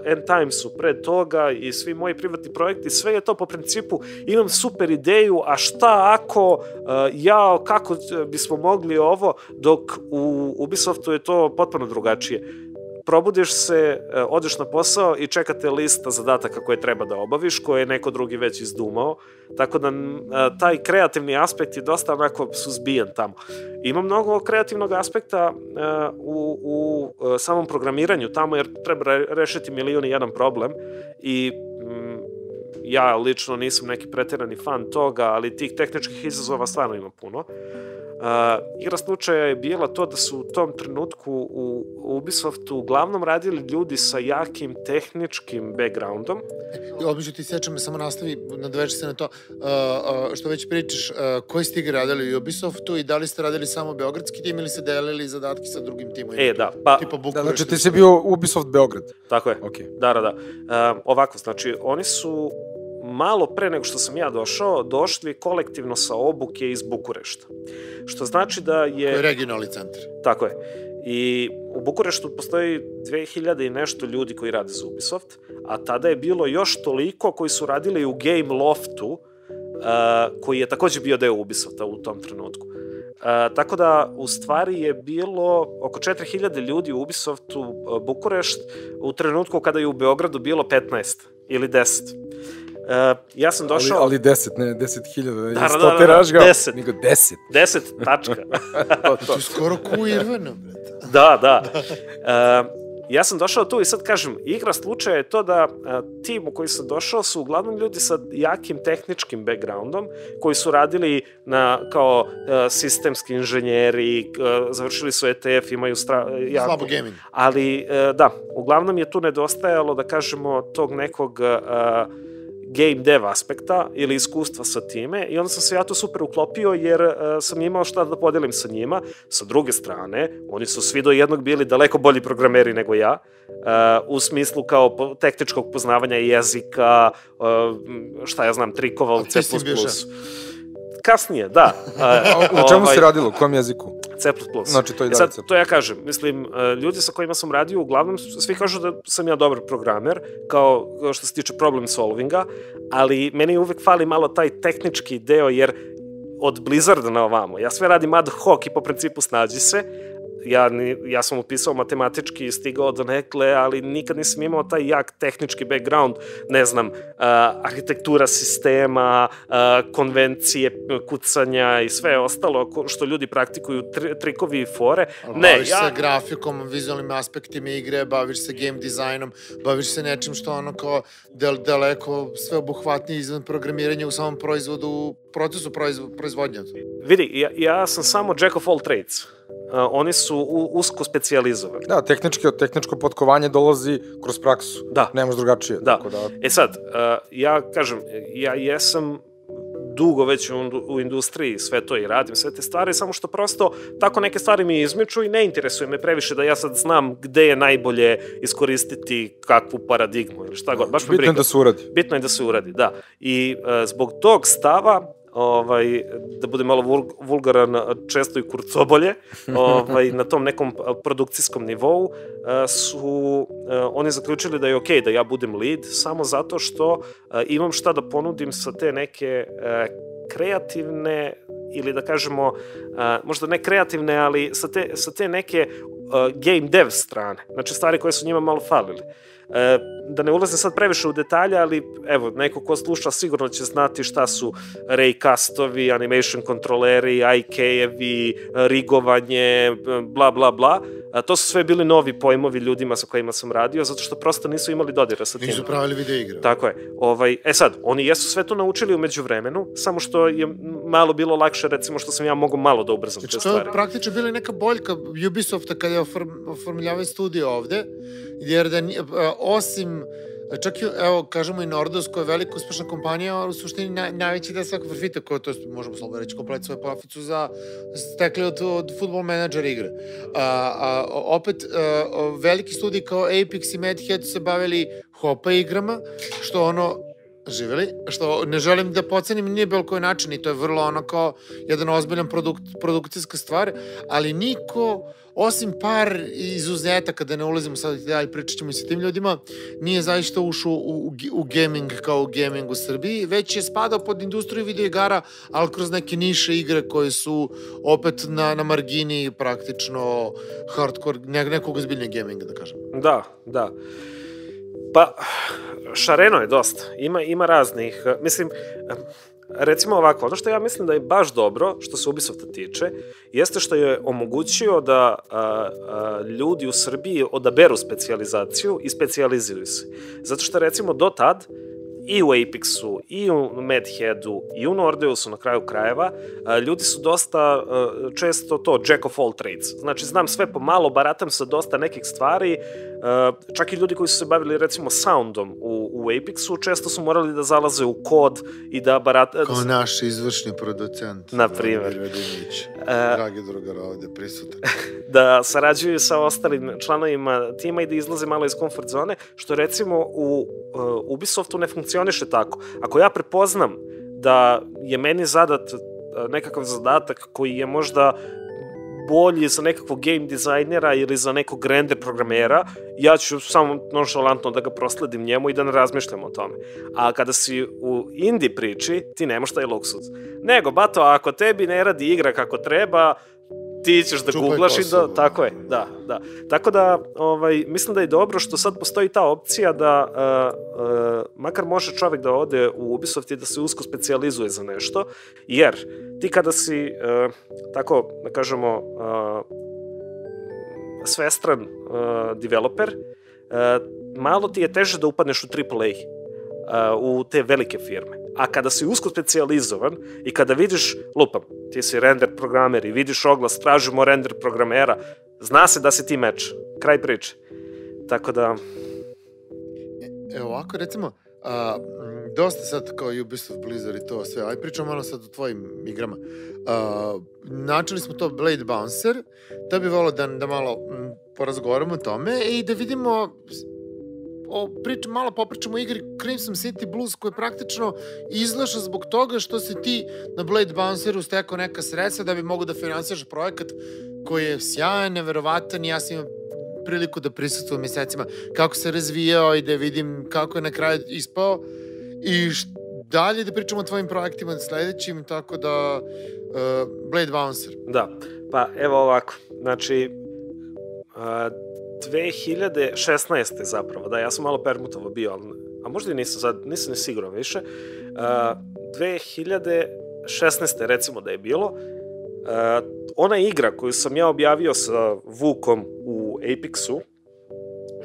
End Timesu pre toga i svi moji privatni projekti, sve je to po principu imam super ideju, a šta ako kako bismo mogli ovo, dok u Ubisoftu je to potpuno drugačije. Probudiš se, odeš na posao i čekate lista zadataka koje treba da obaviš, koje je neko drugi već izdumao, tako da taj kreativni aspekt je dosta onako suzbijan tamo. Ima mnogo kreativnog aspekta u samom programiranju tamo, jer treba rešiti 1.001 problem i ja lično nisam neki preterani fan toga, ali tih tehničkih izazova stvarno ima puno. Igra slučaja je bila to da su u tom trenutku u Ubisoftu uglavnom radili ljudi sa jakim tehničkim backgroundom. Obično ti sjećam, samo nastavi, nadoveži se na to, što već pričaš, koji ste igre radili u Ubisoftu i da li ste radili samo beogradski tim ili ste delili zadatke sa drugim timom? Da, pa... Znači ti si bio Ubisoft Beograd? Tako je, okay. Da. Ovako, znači, oni su malo pre nego što sam ja došao, došli kolektivno sa obuke iz Bukurešta. Što znači da je... To je regionalni centar. Tako je. I u Bukureštu postoji 2000 i nešto ljudi koji rade za Ubisoft, a tada je bilo još toliko koji su radili u Game Loftu, koji je takođe bio deo Ubisofta u tom trenutku. Tako da, u stvari je bilo oko 4000 ljudi u Ubisoftu Bukurešt u trenutku kada je u Beogradu bilo 15 ili 10. Ja sam došao... Ali 10, ne 10.000, da, 100 tiraž ga, 10. nego 10. 10, tačka. To je skoro ku Irvana, brate. Da. Ja sam došao tu i sad kažem, igra slučaja je to da tim u koji sam došao su uglavnom ljudi sa jakim tehničkim backgroundom, koji su radili kao sistemski inženjeri, završili su ETF, imaju slabo gaming. Ali da, uglavnom je tu nedostajalo, da kažemo, tog nekog game dev aspekta ili iskustva sa time i onda sam se ja tu super uklopio jer sam imao šta da podelim sa njima. Sa druge strane, oni su svi do jednog bili daleko bolji programeri nego ja, u smislu kao tehničkog poznavanja jezika, šta ja znam, trikova u C++. Kasnije, da. U čemu si radilo? U kom jeziku? C++. Znači, to i sad, to ja kažem. Mislim, ljudi sa kojima sam radio, uglavnom, svi kažu da sam ja dobar programer, kao što se tiče problem solvinga, ali meni uvek fali malo taj tehnički deo, jer od Blizzarda na ovamo, ja sve radim ad hoc i po principu snađi se. Ja sam upisao matematički i stigao do nekle, ali nikad nisam imao taj jak tehnički background, ne znam, arhitektura sistema, konvencije, kucanja i sve ostalo što ljudi praktikuju, trikovi i fore. Baviš se grafikom, vizualnim aspektima igre, baviš se game dizajnom, baviš se nečim što ono kao daleko sveobuhvatnije izvan programiranja u samom proizvodu, procesu proizvodnje. Vidi, ja sam samo jack of all trades. Oni su usko specijalizovani. Da, tehničko potkovanje dolazi kroz praksu. Da. Nemaš drugačije. Da. Sad, ja kažem, ja jesam dugo već u industriji, sve to i radim, sve te stvari, samo što prosto tako neke stvari mi izmiču i ne interesuje me previše da ja sad znam gde je najbolje iskoristiti kakvu paradigmu ili šta god. Baš me briga. Bitno je da se uradi. Bitno je da se uradi, da. I zbog tog stava, da bude malo vulgaran, često i kurcobolje, na tom nekom produkcijskom nivou, su oni zaključili da je okej da ja budem lead, samo zato što imam šta da ponudim sa te neke kreativne, ili da kažemo, možda ne kreativne, ali sa te neke game dev strane, znači stvari koje su njima malo falili. Da ne ulazim sad previše u detalje, ali evo, neko ko sluša sigurno će znati šta su raycastovi, animation kontroleri, IK-evi, rigovanje, bla, bla, bla. To su sve bili novi pojmovi ljudima sa kojima sam radio, zato što prosto nisu imali dodira sa tim. Nisu pravili video igre. Tako je. Sad, oni jesu sve to naučili umeđu vremenu, samo što je malo bilo lakše, recimo, što sam ja mogu malo da ubrzam te stvari. Znači, to je praktično bila neka boljka Ubisofta kada je oformljavaju studio ovde, jer da osim, čak i, evo, kažemo i Nordos, koja je velika uspešna kompanija, u suštini najveći da svaka profita, koja, to je, možemo slobodno reći, komplet svoju profitu stekli od Football Manager igre. Opet, veliki studiji kao Apex i Mad Hat su se bavili hopa igrama, što živeli, što ne želim da pocenim nije bilo koji način i to je vrlo kao jedan ozbiljan produkcijska stvar, ali niko, osim par izuzetaka, da ne ulazimo sad i dalje, pričat ćemo i sa tim ljudima, nije zaista ušao u gaming kao u gaming u Srbiji, već je spadao pod industriju videoigara, ali kroz neke niše igre koje su opet na margini praktično hardcore, nekog ozbiljnijeg gaminga, da kažem. Da. Pa, šareno je dosta. Ima raznih. Mislim, recimo ovako, ono što ja mislim da je baš dobro, što se Ubisofta tiče, jeste što je omogućio da ljudi u Srbiji odaberu specijalizaciju i specijalizuju se. Zato što, recimo, do tad i u Apexu, i u Mad Headu, i u Nordeusu na kraju krajeva, ljudi su dosta često to jack of all trades. Znači, znam sve pomalo, baratam sa dosta nekih stvari, čak i ljudi koji su se bavili recimo soundom u Apexu, često su morali da zalaze u kod i da barataju... Kao naš izvršni producent. Na primjer. Dragi drugar ovde prisutan. Da sarađuju sa ostalim članovima tima i da izlaze malo iz comfort zone, što recimo u Ubisoftu ne funkcioniše tako. Ako ja prepoznam da je meni zadat nekakav zadatak koji je možda bolji za nekakvog game dizajnera ili za nekog render programera, ja ću samo nonšalantno da ga prosledim njemu i da ne razmišljam o tome. A kada si u indie priči, ti nemaš taj luksuz. Nego, bato, ako tebi ne radi igra kako treba, ti ćeš da googlaš i da... Tako je, da. Tako da, mislim da je dobro što sad postoji ta opcija da makar može čovek da ode u Ubisoft i da se usko specijalizuje za nešto, jer ti kada si, tako da kažemo, svestran developer, malo ti je teže da upadneš u AAA, u te velike firme. A kada si usko specijalizovan i kada vidiš, lupam, ti si render programer i vidiš oglas, tražimo render programera, zna se da si ti meč. Kraj priče. Tako da... Evo ovako, recimo, dosta sad kao Ubisoft, Blizzard i to sve, aj pričamo malo sad o tvojim igrama. Načeli smo to Blade Bouncer, da bi volio da malo porazgovaramo o tome i da vidimo... malo popričamo o igri Crimson City Blues koja je praktično izlaša zbog toga što si ti na Blade Bounceru stekao neka sredstva da bi mogo da finansiraš projekat koji je sjajan, neverovatan i ja sam imao priliku da prisustvujem mesecima kako se razvijao i da vidim kako je na kraju ispao i dalje da pričamo o tvojim projektima sledećim, tako da Blade Bouncer. Da, pa evo ovako, znači 2016. zapravo, da, ja sam malo permutovo bio, a možda i nisam ni siguran više. 2016. recimo da je bilo, ona igra koju sam ja objavio sa Vukom u Apexu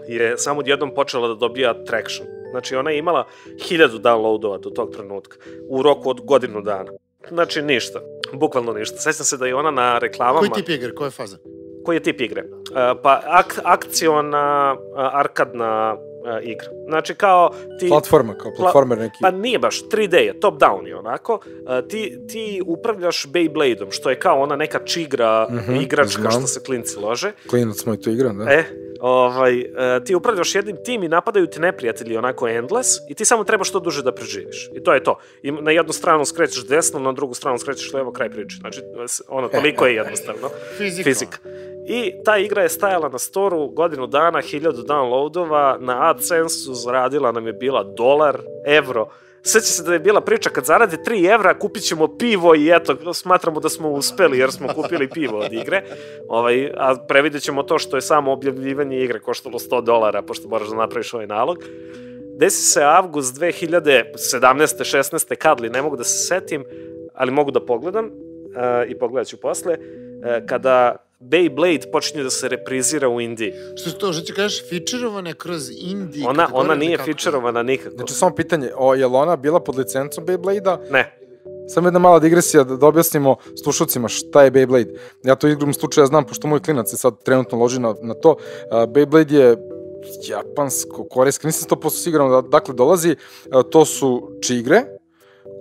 je samo odjednom počela da dobija traction. Znači, ona je imala 1000 downloadova do tog trenutka, u roku od godinu dana. Znači, ništa, bukvalno ništa. Sećam se da je ona na reklamama... Koji tip igre, koja je faza? Koji je tip igre? Pa akciona, arkadna igra. Znači kao ti... Platforma, kao platformer neki. Pa nije baš, 3D je, top down je onako. Ti upravljaš Beybladeom, što je kao ona neka čigra igračka što se klinci lože. Klinac moj to igram, da. Ti upravljaš jednim tim i napadaju ti neprijatelji onako endless i ti samo treba što duže da preživiš. I to je to. I na jednu stranu skrećeš desno, na drugu stranu skrećeš levo, kraj priče. Znači, ono, toliko je jednostavno. Fizika. I ta igra je stajala na storu godinu dana, 1000 downloadova, na AdSense-u zaradila nam je bila $1, evro. Sjeća se da je bila priča, kad zarade 3 evra, kupit ćemo pivo i eto, smatramo da smo uspeli jer smo kupili pivo od igre. A previdjet ćemo to što je samo objavljivanje igre koštalo $100, pošto moraš da napraviš ovaj nalog. Desi se avgust 2017. 16. kadli, ne mogu da se setim, ali mogu da pogledam i pogledat ću posle, kada Beyblade počinje da se reprizira u Indiji. Što će kažeš, fičerovane kroz Indiji? Ona nije fičerovana nikako. Znači, samo pitanje, je li ona bila pod licencom Beyblade-a? Ne. Samo jedna mala digresija da objasnimo slušalcima šta je Beyblade. Ja to igrom slučaja znam, pošto moj klinac se sad trenutno loži na to. Beyblade je japansko-korejski, nisam 100% siguran dakle dolazi. To su čigre,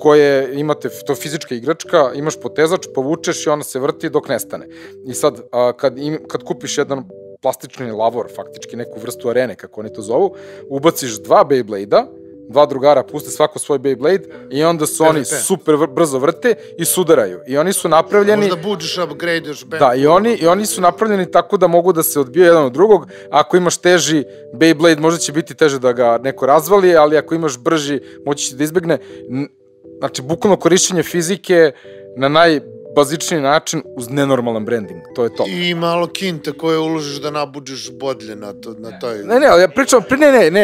koje imate, to je fizička igračka, imaš potezač, povučeš i ona se vrti dok nestane. I sad, kad kupiš jedan plastični lavor, faktički neku vrstu arene, kako oni to zovu, ubaciš 2 Beyblade-a, 2 drugara puste svako svoj Beyblade i onda su oni super brzo vrte i sudaraju. I oni su napravljeni... Možda buđeš, upgrade-už... Da, i oni su napravljeni tako da mogu da se odbiju jedan od drugog. Ako imaš teži Beyblade, možda će biti teže da ga neko razvali, ali ako imaš brži, moći će da izbegne. Znači, bukvalno korišćenje fizike na najbazičniji način uz nenormalan branding. To je to. I malo kinta koje uložiš da nabuđeš bodlje na toj... Ne, ali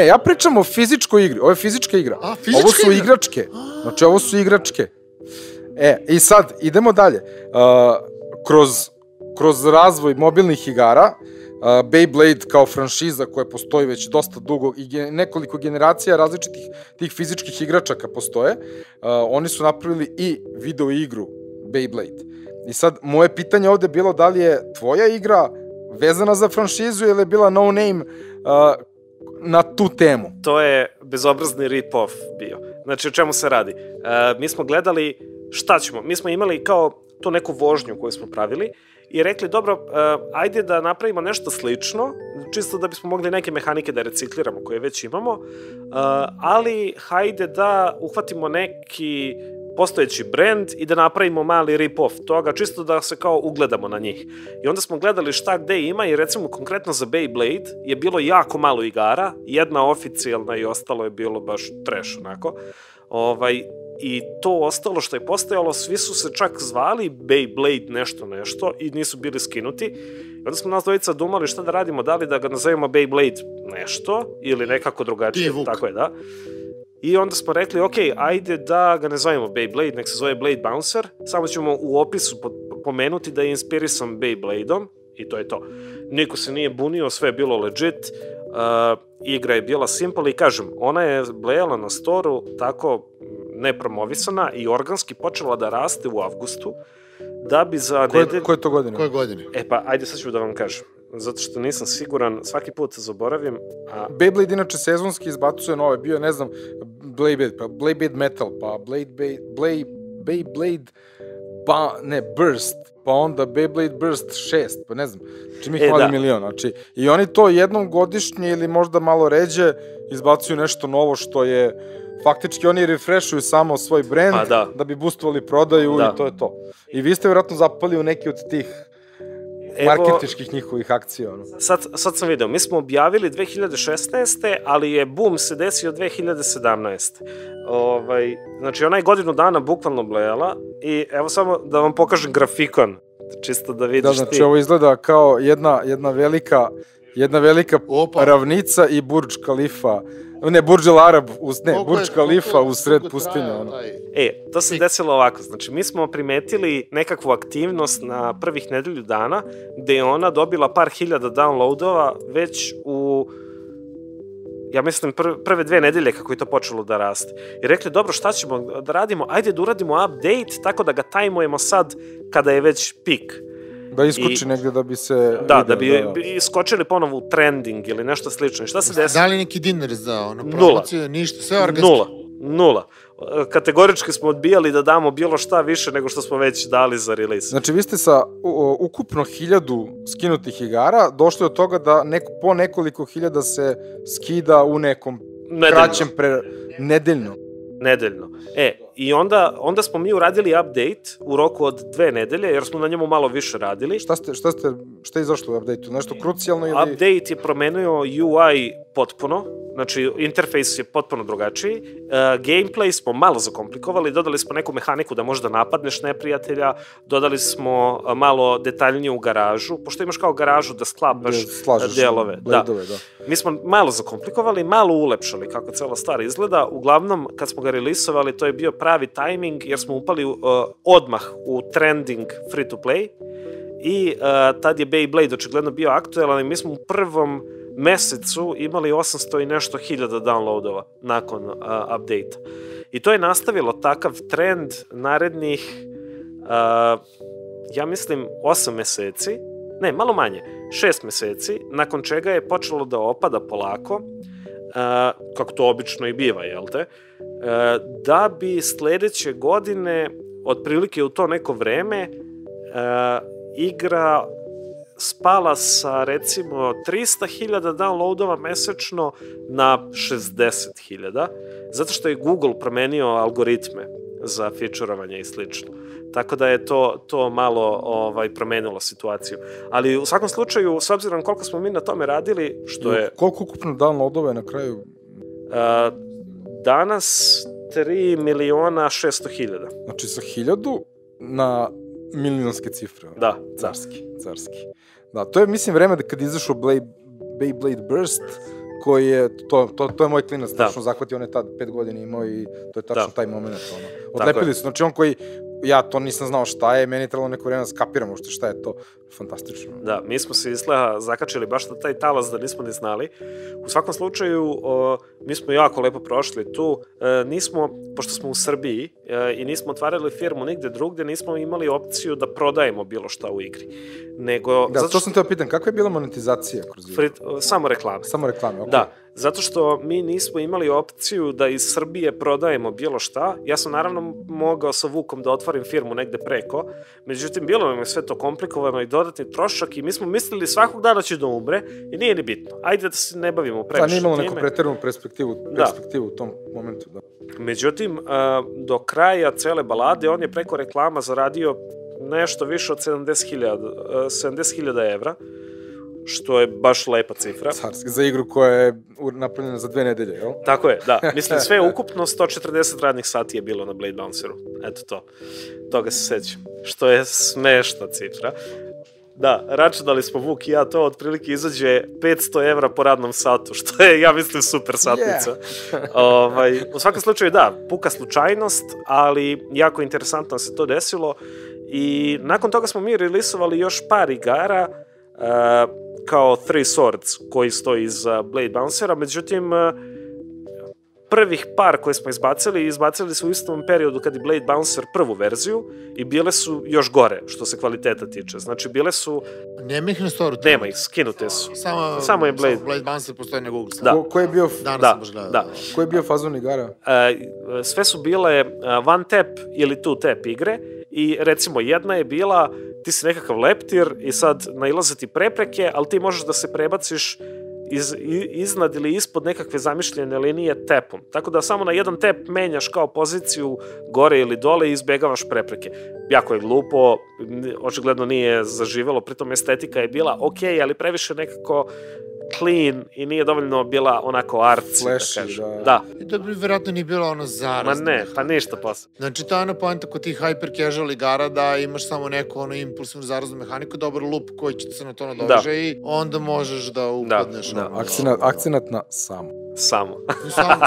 ja pričam o fizičkoj igri. Ovo je fizička igra. Ovo su igračke. Znači, ovo su igračke. I sad, idemo dalje. Kroz razvoj mobilnih igara Beyblade kao franšiza koja postoji već dosta dugo i nekoliko generacija različitih tih fizičkih igračaka postoje, oni su napravili i video igru Beyblade. I sad, moje pitanje ovde je bilo da li je tvoja igra vezana za franšizu ili je bila no name na tu temu? To je bezobrazni rip-off bio. Znači, o čemu se radi? Mi smo gledali šta ćemo. Mi smo imali kao tu neku vožnju koju smo pravili i rekli, dobro, ajde da napravimo nešto slično, čisto da bismo mogli neke mehanike da recikliramo koje već imamo, ali hajde da uhvatimo neki postojeći brand i da napravimo mali rip-off toga, čisto da se kao ugledamo na njih. I onda smo gledali šta gde ima i recimo konkretno za Beyblade je bilo jako malo igara, jedna oficijalna i ostalo je bilo baš trash onako. I to ostalo što je postojalo, svi su se čak zvali Beyblade nešto i nisu bili skinuti. I onda smo nas dvojica dumali šta da radimo, da li da ga nazovemo Beyblade nešto ili nekako drugačije. Tako je, da. I onda smo rekli, ok, ajde da ga ne zovemo Beyblade, nek se zove Blade Bouncer, samo ćemo u opisu pomenuti da je inspirisan Beybladeom i to je to. Niko se nije bunio, sve je bilo legit, igra je bila simple i kažem, ona je blejala na storu tako nepromovisana i organski počela da raste u avgustu, da bi za nedelju... Koje to godine? Koje godine? E pa, ajde sad ću da vam kažem. Zato što nisam siguran, svaki put zaboravim. Beyblade inače sezonski izbacuje nove, bio je, ne znam, Beyblade Metal, pa Beyblade Burst, pa onda Beyblade Burst 6, pa ne znam, čim ih mali milion, znači, i oni to jednom godišnje ili možda malo ređe izbacuju nešto novo što je, faktički oni refreshuju samo svoj brand da bi boostovali prodaju i to je to. I vi ste vjerojatno zapali u neki od tih marketičkih njihovih akcija. Sad sam video, mi smo objavili 2016. ali je boom se desio 2017. Znači ona je godinu dana bukvalno blejala i evo samo da vam pokažem grafikon, čisto da vidiš ti. Da, znači ovo izgleda kao jedna velika ravnica i Burj Khalifa. Ne, Burj Al Arab, Burj Khalifa u sred pustinje. To se desilo ovako, znači mi smo primetili nekakvu aktivnost na prvih nedelju dana, gde je ona dobila par hiljada downloadova već u, ja mislim, prve 2 nedelje kako je to počelo da raste. I rekli, dobro, šta ćemo da radimo? Ajde da uradimo update, tako da ga tajmujemo sad kada je već pik. Da iskoči negde da bi se... Da bi iskočili ponovo u trending ili nešto slično. Šta se desi? Da li neki dinar za promociju? Ništa, sve organski? Nula. Kategorički smo odbijali da damo bilo šta više nego što smo već dali za release. Znači, vi ste sa ukupno 1000 skinutih igara došli od toga da po nekoliko hiljada se skida u nekom kraćem nedeljno. I onda smo mi uradili update u roku od 2 nedelje, jer smo na njemu malo više radili. Šta je izašlo u update-u? Nešto krucijalno ili... Update je promenio UI potpuno, znači interfejs je potpuno drugačiji. Gameplay smo malo zakomplikovali, dodali smo neku mehaniku da možda napadneš neprijatelja, dodali smo malo detaljniju garažu, pošto imaš kao garažu da sklapaš delove. Mi smo malo zakomplikovali, malo ulepšali kako cela stvar izgleda. Uglavnom, kad smo ga releasovali, to je bio pravi timing, jer smo upali odmah u trending free-to-play i tad je Beyblade očigledno bio aktuelan i mi smo u prvom mesecu imali 800 i nešto hiljada downloadova nakon update-a. I to je nastavilo takav trend narednih, ja mislim, 8 meseci, ne, malo manje, 6 meseci, nakon čega je počelo da opada polako, kako to obično i biva, jel te, da bi sledeće godine, otprilike u to neko vreme, igra spala sa recimo 300.000 downloadova mesečno na 60.000, zato što je Google promenio algoritme za featurovanje i slično. Tako da je to malo promenilo situaciju. Ali u svakom slučaju, s obzirom koliko smo mi na tome radili, što je... Koliko ukupno downloadova je na kraju? Danas 3.600.000. Znači sa 1000 na milionske cifre. Da. Carski. Da, to je, mislim, vreme da kad izašao Beyblade Burst, koji je, to je moj klinac, tačno zahvatio, on je tad 5 godina imao i to je tačno taj moment. Odlepili su, znači on ja to nisam znao šta je, meni je trebalo neko vreme da skapiram uopšte šta je to. Fantastično. Da, mi smo se izgleda zakačili baš na taj talas da nismo ni znali. U svakom slučaju, mi smo jako lepo prošli tu. Nismo, pošto smo u Srbiji i nismo otvarali firmu nigde drugde, nismo imali opciju da prodajemo bilo šta u igri. Nego, da, to sam teo pitan, kakva je bila monetizacija kroz igru? Samo reklame. Samo reklame, okej. Da, zato što mi nismo imali opciju da iz Srbije prodajemo bilo šta. Ja sam naravno mogao sa Vukom da otvorim firmu negde preko, međutim, bilo nam je sve to komplikovano i dodatni trošak i mi smo mislili svakog dana će da umre i nije ni bitno. Ajde da se ne bavimo previše time. Da, nije imalo neku preteranu perspektivu u tom momentu, da. Međutim, do kraja cele balade on je preko reklama zaradio nešto više od 70.000 evra, što je baš lepa cifra. Carski, za igru koja je napravljena za 2 nedelje, jel? Tako je, da. Mislim, sve ukupno 140 radnih sati je bilo na Blade Bounceru. Eto to. Toga se sećam. Što je smešna cifra. Da, računali smo Vuk i ja, to otprilike izađe 500 evra po radnom satu, što je, ja mislim, super satnica. U svakom slučaju, da, puka slučajnost, ali jako interesantno se to desilo i nakon toga smo mi releasovali još par igara, kao Three Swords koji stoji iza Blade Bouncera, međutim prvih par koje smo izbacili su u istom periodu kad je Blade Bouncer prvu verziju i bile su još gore što se kvaliteta tiče, znači bile su... Nema ih na storu? Nema ih, skinute su. Samo je Blade Bouncer postoji na Google. Da. Ko je bio... Danas sam baš gledao. Da. Ko je bio fazon igara? Sve su bile one tap ili two tap igre i recimo jedna je bila ti si nekakav leptir i sad nailaze ti prepreke, ali ti možeš da se prebaciš iznad ili ispod nekakve zamišljene linije tapom. Tako da samo na jedan tap menjaš kao poziciju gore ili dole i izbegavaš prepreke. Jako je glupo, očigledno nije zaživelo, pritom estetika je bila okej, ali previše nekako clean i nije dovoljno bila onako artsy, Flashy, da kažem. da. I da bi verovatno nije bila ono zarazno. Ma ne, pa ništa posle. Znači, to je ona poenta kod tih hyper casual igara da imaš samo neku ono impulsivnu zaraznu mehaniku, dobar loop koji će se na to nadoveže i onda možeš da upadneš. Akcenat na samo. Samo.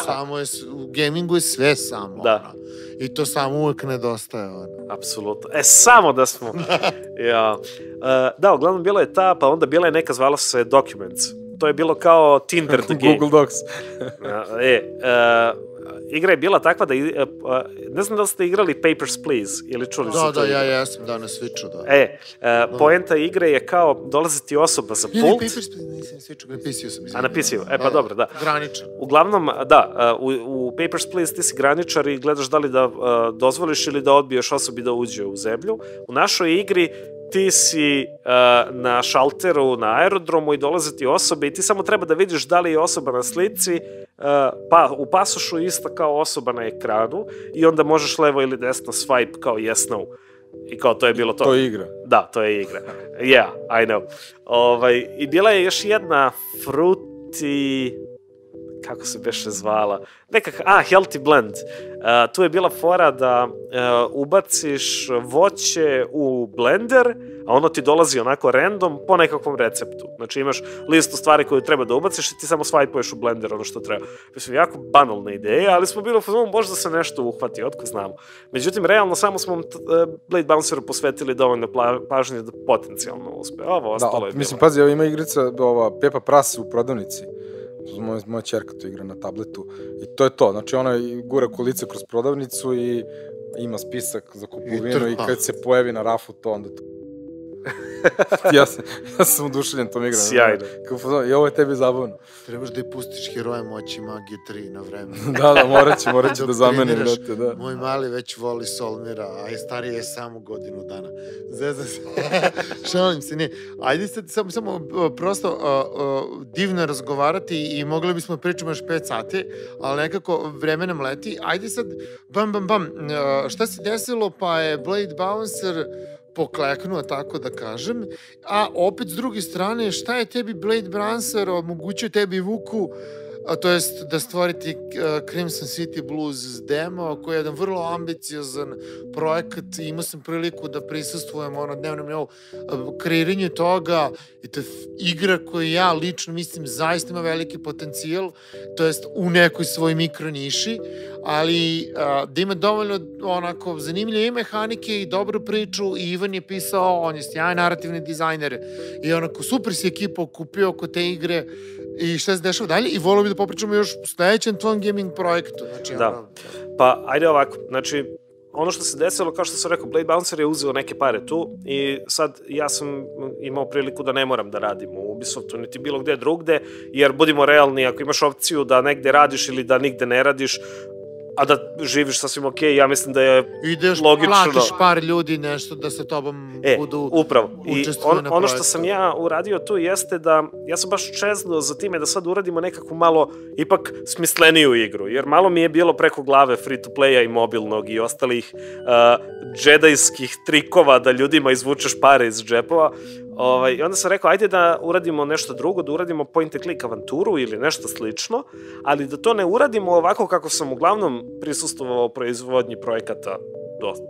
Samo je, u gamingu je sve samo. Da. I to samo uvek nedostaje. Apsolutno. Samo da smo... Ja. Da, uglavnom bila je ta, pa onda bila je neka, zvala se Documents. To je bilo kao Tinder the game. Google Docs. Igra je bila takva da... ne znam da li ste igrali Papers, Please, ili čuli se to? Da, ja jesam, da, na Switchu, da. Poenta igre je kao dolaziti osoba za pult. Ili Papers, Please, nisam Switchu, na PC-u sam. A na PC-u, pa dobro, da. Graničan. Uglavnom, da, u Papers, Please ti si graničar i gledaš da li da dozvoliš ili da odbiješ osobi da uđe u zemlju. U našoj igri ti si na šalteru, na aerodromu i dolaze ti osobe i ti samo treba da vidiš da li je osoba na slici, pa u pasošu ista kao osoba na ekranu i onda možeš levo ili desno swipe kao yes, no. I kao to je bilo to. To je igra. Da, to je igra. Yeah, I know. I bila je još jedna Fruity... kako se beše zvala, Healthy Blend. Tu je bila fora da ubaciš voće u blender, a ono ti dolazi onako random po nekakvom receptu. Znači imaš listu stvari koju treba da ubaciš i ti samo swipuješ u blender ono što treba. Mislim, jako banalna ideja, ali smo bili u fazonu, možda se nešto uhvati, otko znamo. Međutim, realno samo smo Blade Bounceru posvetili dovoljno pažnje da potencijalno uspe. Ovo ostalo je bilo. Mislim, pazi, ima igrica, Pepa Pras u prodavnici. Moja ćerka to igra na tabletu i to je to, znači ona gura kolice kroz prodavnicu i ima spisak za kupovinu i kad se pojavi na rafu to onda to... ja sam oduševljen tom igram. Sjajno. I ovo je tebi zabavno. Trebaš da je pustiš Heroje moći magije 3 na vreme. Da, morat ću da zamenim. Da. Moj mali već voli Solmira, a i stariji je samo godinu dana. Zezam se. Šalim se, nije. Ajde sad samo prosto divno razgovarati i mogli bismo pričamo još 5 sati, ali nekako vreme nam leti. Ajde sad, bam. Šta se desilo pa je Blade Bouncer pokleknuo, tako da kažem, a opet s druge strane, šta je tebi Blade Bouncer omogućio tebi Vuku to jest da stvorite Crimson City Blues demo, koji je jedan vrlo ambiciozan projekat i imao sam priliku da prisustvujem na dnevnom nivou kreiranju toga i to je igra koju ja lično mislim zaista ima veliki potencijal, to jest u nekoj svoj mikroniši, ali da ima dovoljno onako zanimljive mehanike i dobru priču i Ivan je pisao, on je sjajan narativni dizajner i onako super si ekipa okupio oko te igre i šta se dešava dalje i volio bi da popričamo još u sledećem tvojom gaming projektu. Znači, da, pa ajde ovako, znači ono što se desilo, kao što sam rekao, Blade Bouncer je uzeo neke pare tu i sad ja sam imao priliku da ne moram da radim u Ubisoftu, niti bilo gde drugde, jer budimo realni, ako imaš opciju da negde radiš ili da nigde ne radiš, a da živiš sasvim okej, ja mislim da je logično. Platiš par ljudi nešto da sa tobom budu upravo. učestvuju na projektu. Ono što sam ja uradio tu jeste da, ja sam baš čeznuo za time da sad uradimo nekako malo ipak smisleniju igru, jer malo mi je bilo preko glave free-to-playa i mobilnog i ostalih džedajskih trikova da ljudima izvučeš pare iz džepova. I onda sam rekao, ajde da uradimo nešto drugo, da uradimo point and click avanturu ili nešto slično, ali da to ne uradimo ovako kako sam uglavnom prisustvovao proizvodnji projekata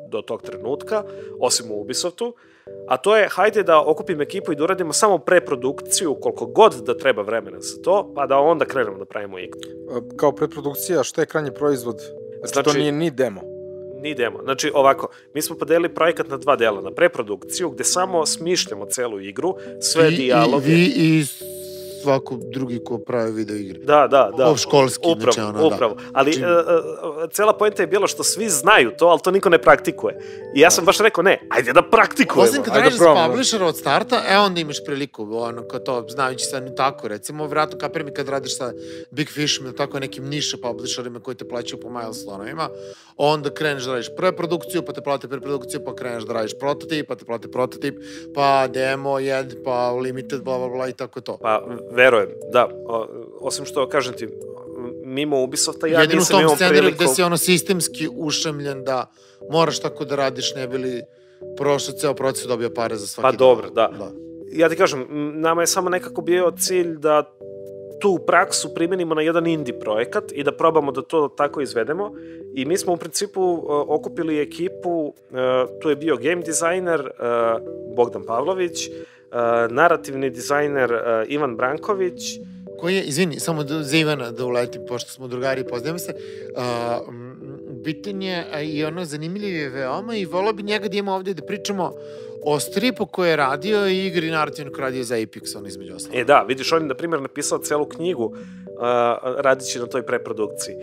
do tog trenutka, osim u Ubisoftu, a to je, hajde da okupim ekipu i da uradimo samo preprodukciju, koliko god da treba vremena za to, pa da onda krenemo da pravimo igru. Kao preprodukcija, šta je krajnji proizvod? Znači, to nije ni demo. Ni demo. Znači, ovako, mi smo podelili projekat na 2 dela, na preprodukciju, gde samo smišljamo celu igru, sve dijaloge. I svako drugi ko pravi video igre. Da. Školski. Upravo. Ali cela poenta je bila što svi znaju to, ali to niko ne praktikuje. I ja sam baš rekao, ne, ajde da praktikujemo. Osim kad radiš za publishera od starta, onda imaš priliku, kao to, znajući sad tako, recimo, vratno kapir mi kad radiš sa Big Fishom ili tako nekim niša publisherima koji te plaćaju po milestonovima, onda kreneš da radiš preprodukciju, pa te plate preprodukciju, pa kreneš da radiš prototip, pa te plate prototip, pa demo, pa limited, bla, i tako to. Pa, verujem, da. Osim što, kažem ti, mimo Ubisofta, ja nisam imao priliku... Jedino u tom scenariju gde si sistemski ušemljen da moraš tako da radiš, ne bili prošao ceo proces dobio pare za svaki dan. Pa dobro, da. Ja ti kažem, nama je samo nekako bio cilj da tu praksu primenimo na jedan indie projekat i da probamo da to tako izvedemo. I mi smo u principu okupili ekipu, tu je bio game dizajner Bogdan Pavlović, narativni dizajner Ivan Branković. Koji je, izvini, samo za Ivana da uletim, pošto smo drugari i poznajemo se, bitan je i ono zanimljiv je veoma i volao bi njega da imamo ovde da pričamo o stripu koje je radio i igri narativno koje radio za Apex, on između ostalog. Da, vidiš, on je, na primjer, napisao celu knjigu radići na toj preprodukciji.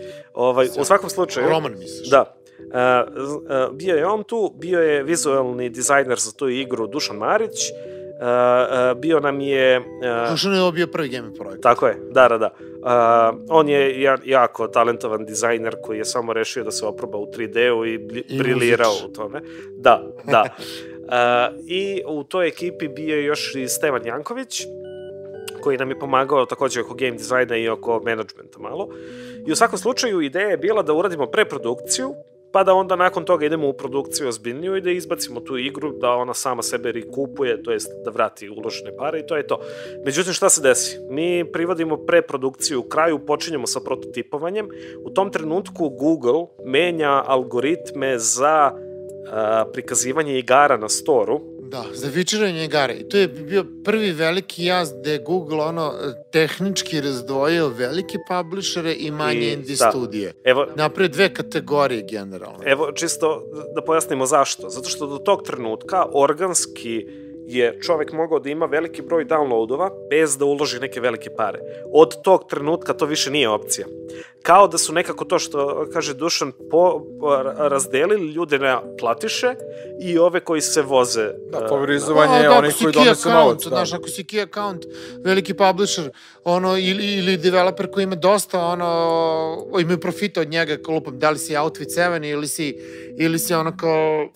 U svakom slučaju... Roman misliš? Da. Bio je on tu, bio je vizualni dizajner za tu igru Dušan Marić, bio nam je... Dušan je bio prvi gaming projekt. Tako je, da. On je jako talentovan dizajner koji je samo rešio da se oproba u 3D-u i briljirao u tome. Da. I u toj ekipi bio je još i Stevan Janković, koji nam je pomagao takođe oko game dizajna i oko menadžmenta malo. I u svakom slučaju ideja je bila da uradimo preprodukciju, pa da onda nakon toga idemo u produkciju ozbiljniju i da izbacimo tu igru, da ona sama sebe rekupuje, to jest da vrati uložene pare i to je to. Međutim, šta se desi? Mi privodimo preprodukciju u kraju, počinjemo sa prototipovanjem. U tom trenutku Google menja algoritme za prikazivanje igara na storu. Da, za featuranje igara. I to je bio prvi veliki jaz gde je Google tehnički razdvojio velike publishere i manje indie studije. Napred 2 kategorije generalno. Evo, čisto da pojasnimo zašto. Zato što do tog trenutka organski je čovek mogao da ima veliki broj downloadova bez da uloži neke velike pare. Od tog trenutka to više nije opcija. Kao da su nekako to što kaže Dušan razdelili ljude na platiše i ove koji se voze. Da, favorizovanje onih koji donesu novac. Znaš, ako si key account, veliki publisher, ili developer koji ima dosta, imaju profita od njega, kao lupam, da li si Outfit 7 ili si kao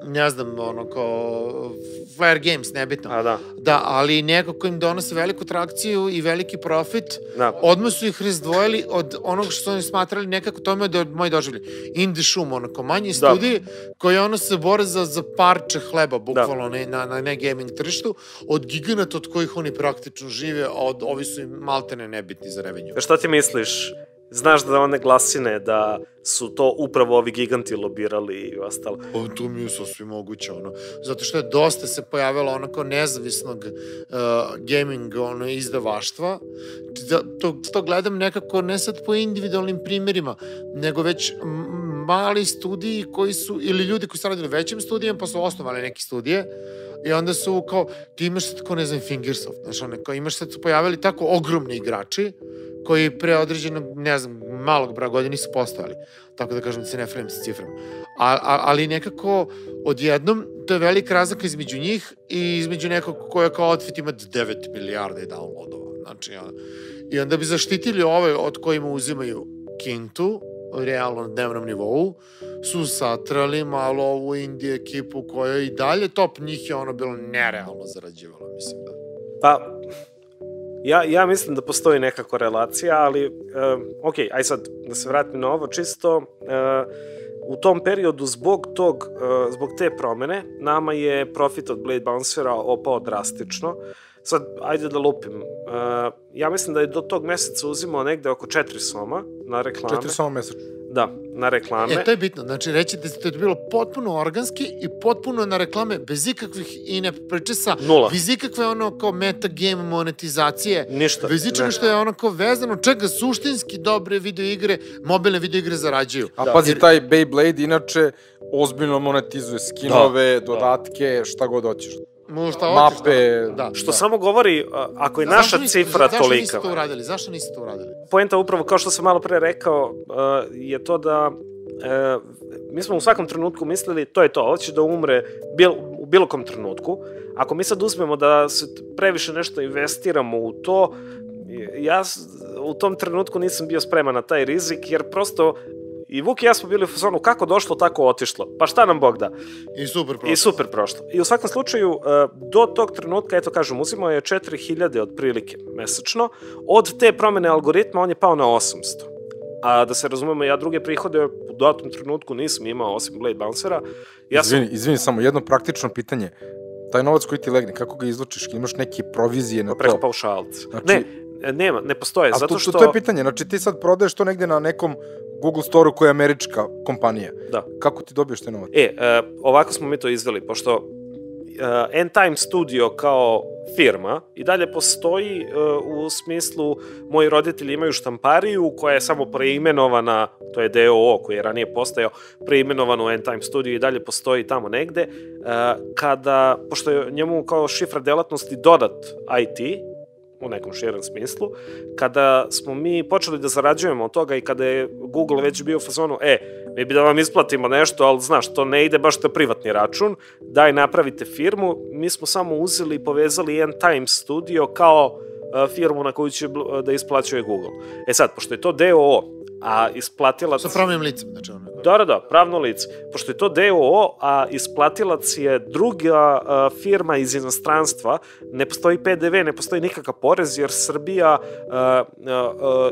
ne znam, ono, kao Fire Games, nebitno. A, da. Da, ali neko ko im donosi veliku trakciju i veliki profit, Da. odmah su ih razdvojili od onog što su oni smatrali nekako tome da je moj doživlje. Indie šum, onako, manji studiji koji ono se bore za parče hleba, bukvalno na ne gaming tržištu, od giganata od kojih oni praktično žive, a ovi su im maltene nebitni za revenju. Šta ti misliš? Znaš da one glasine, da su to upravo ovi giganti lobirali i ostalo? To mi je sasvim moguće, ono. Zato što je dosta se pojavilo onako nezavisnog gaming izdavaštva. To gledam nekako ne sad po individualnim primjerima, nego već mali studiji koji su, ili ljudi koji su radili većim studijama, pa su osnovali neke studije, i onda su kao, ti imaš sad kao, ne znam, Fingersoft, znaš, ono, kao imaš sad su pojavili tako ogromni igrači, koji pre određenog, ne znam, malog broja godina nisu postojali. Tako da kažem da se ne frem sa ciframa. Ali nekako, odjednom, to je velika razlika između njih i između nekog koja kao outfit ima 9 milijarde downloadova. Znači, i onda bi zaštitili ove od kojima uzimaju kintu, realno na dnevnom nivou, su satrali malo ovu indie ekipu koja i dalje top njih je ono bilo nerealno zarađivalo, mislim da. Pa, ja mislim da postoji neka korelacija, ali, ok, aj sad da se vratim na ovo, čisto u tom periodu zbog te promene nama je profit od Blade Bouncera opao drastično. Sad, ajde da lupim. Ja mislim da je do tog meseca uzimao negde oko 4 soma na reklame. 4 soma mesečno. Da, na reklame. To je bitno. Znači, reći da je to bilo potpuno organski i potpuno na reklame, bez ikakvih in-app purchase-a. Nula. Bez ikakve ono kao metagame monetizacije. Ništa. Bez ičega što je ono kao vezano, čega suštinski dobre videoigre, mobilne videoigre zarađuju. A pazi, taj Beyblade inače ozbiljno monetizuje skinove, dodatke, šta god hoćeš. Mape, da. Što samo govori, ako je naša cifra tolika... Zašto niste to uradili? Poenta upravo, kao što sam malo pre rekao, je to da mi smo u svakom trenutku mislili, to je to, ovo će da umre u bilo kom trenutku. Ako mi sad uzmemo da se previše nešto investiramo u to, ja u tom trenutku nisam bio spreman na taj rizik, jer prosto i Vuk i ja smo bili u fazonu kako došlo, tako otišlo. Pa šta nam Bog da? I super prošlo. I u svakom slučaju, do tog trenutka, eto kažem, uzimao je 4000 otprilike mesečno. Od te promene algoritma on je pao na 800. A da se razumemo, ja druge prihode u datom trenutku nisam imao, osim Blade Bouncera. Izvini, samo jedno praktično pitanje. Taj novac koji ti legne, kako ga izlučiš? Imaš neke provizije na to? Preko paušalca. Ne postoje, zato što... To je pitanje, znači ti sad prodaješ to negde na nekom Google Store-u koja je američka kompanija. Da. Kako ti dobiješ te novac? Ovako smo mi to izveli, pošto N-Time Studio kao firma i dalje postoji u smislu moji roditelji imaju štampariju koja je samo preimenovana, to je DOO koji je ranije postojao, preimenovan u N-Time Studio i dalje postoji tamo negde, pošto je njemu kao šifra delatnosti dodat IT, u nekom širem smislu, kada smo mi počeli da zarađujemo od toga i kada je Google već bio u fazonu, mi bi da vam isplatimo nešto, ali znaš, to ne ide baš na privatni račun, daj napravite firmu, mi smo samo uzeli i povezali N-Time Studio kao firmu na koju će da isplaćuje Google. Sad, pošto je to DOO, a isplatilac... Sa pravnim licem, znači ono. Da, pravno lice. Pošto je to DOO, a isplatilac je druga firma iz inostranstva, ne postoji PDV, ne postoji nikakav porez, jer Srbija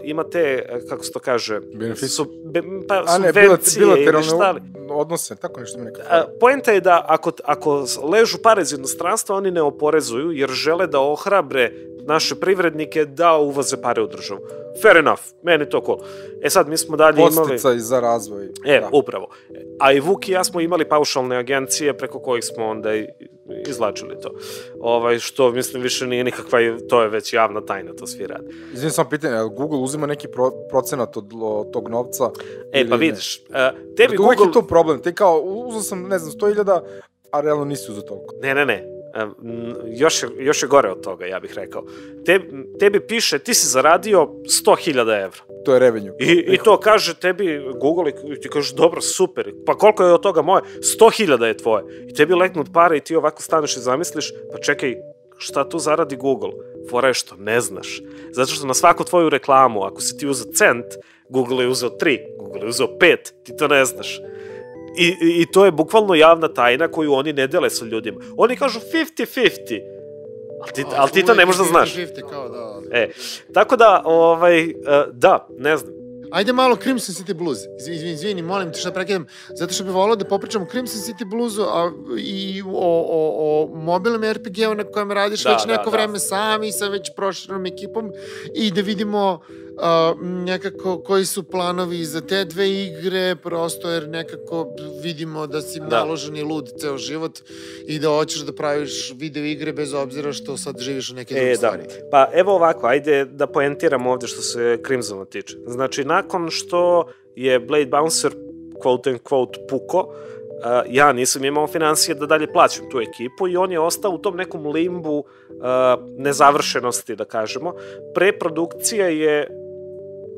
ima te, kako se to kaže... Beneficije? Subvencije ili šta li. Odnose, tako nešto mi nekako. Poenta je da ako ležu pare iz inostranstva, oni ne oporezuju, jer žele da ohrabre naše privrednike da uvoze pare u državu. Fair enough, meni to cool. Sad, mi smo dalje imali... Podsticaj za razvoj. Upravo. A i Vuk i ja smo imali paušalne agencije preko kojih smo onda izlačili to. Što, mislim, više nije nikakva, to je već javna tajna, to svi rade. Izvijem samo pitanje, Google uzima neki procenat od tog novca? Pa vidiš, tebi Google... Uvijek je to problem, ti kao, uzao sam, ne znam, 100.000, a realno nisi uzao toliko. Ne. Još je gore od toga, ja bih rekao. Tebi piše, ti si zaradio 100.000 evra. To je revenue. I to kaže tebi Google i ti kažeš, dobro, super, pa koliko je od toga moje? 100.000 je tvoje. I tebi leknu od pare i ti ovako staneš i zamisliš, pa čekaj, šta tu zaradi Google? Fora je što ne znaš. Zato što na svaku tvoju reklamu, ako si ti uzeo cent, Google je uzeo 3, Google je uzeo 5, ti to ne znaš. I to je bukvalno javna tajna koju oni ne dele sa ljudima. Oni kažu 50-50, ali ti to ne možeš da znaš. 50-50, kao da. Tako da, da, ne znam. Ajde malo Crimson City Blues. Izvini, molim te što prekidam. Zato što bih volao da popričamo o Crimson City Bluesu i o mobilnom RPG-u na kojem radiš već neko vreme sam i sa već proširenom ekipom i da vidimo nekako koji su planovi za te dve igre, prosto jer nekako vidimo da si naložen i lud ceo život i da hoćeš da praviš video igre bez obzira što sad živiš u neke druge stvari. Pa evo ovako, ajde da poentiramo ovde što se Crimsona tiče. Znači, nakon što je Blade Bouncer quote and quote puko, ja nisam imao financije da dalje plaćam tu ekipu i on je ostao u tom nekom limbu nezavršenosti, da kažemo. Preprodukcija je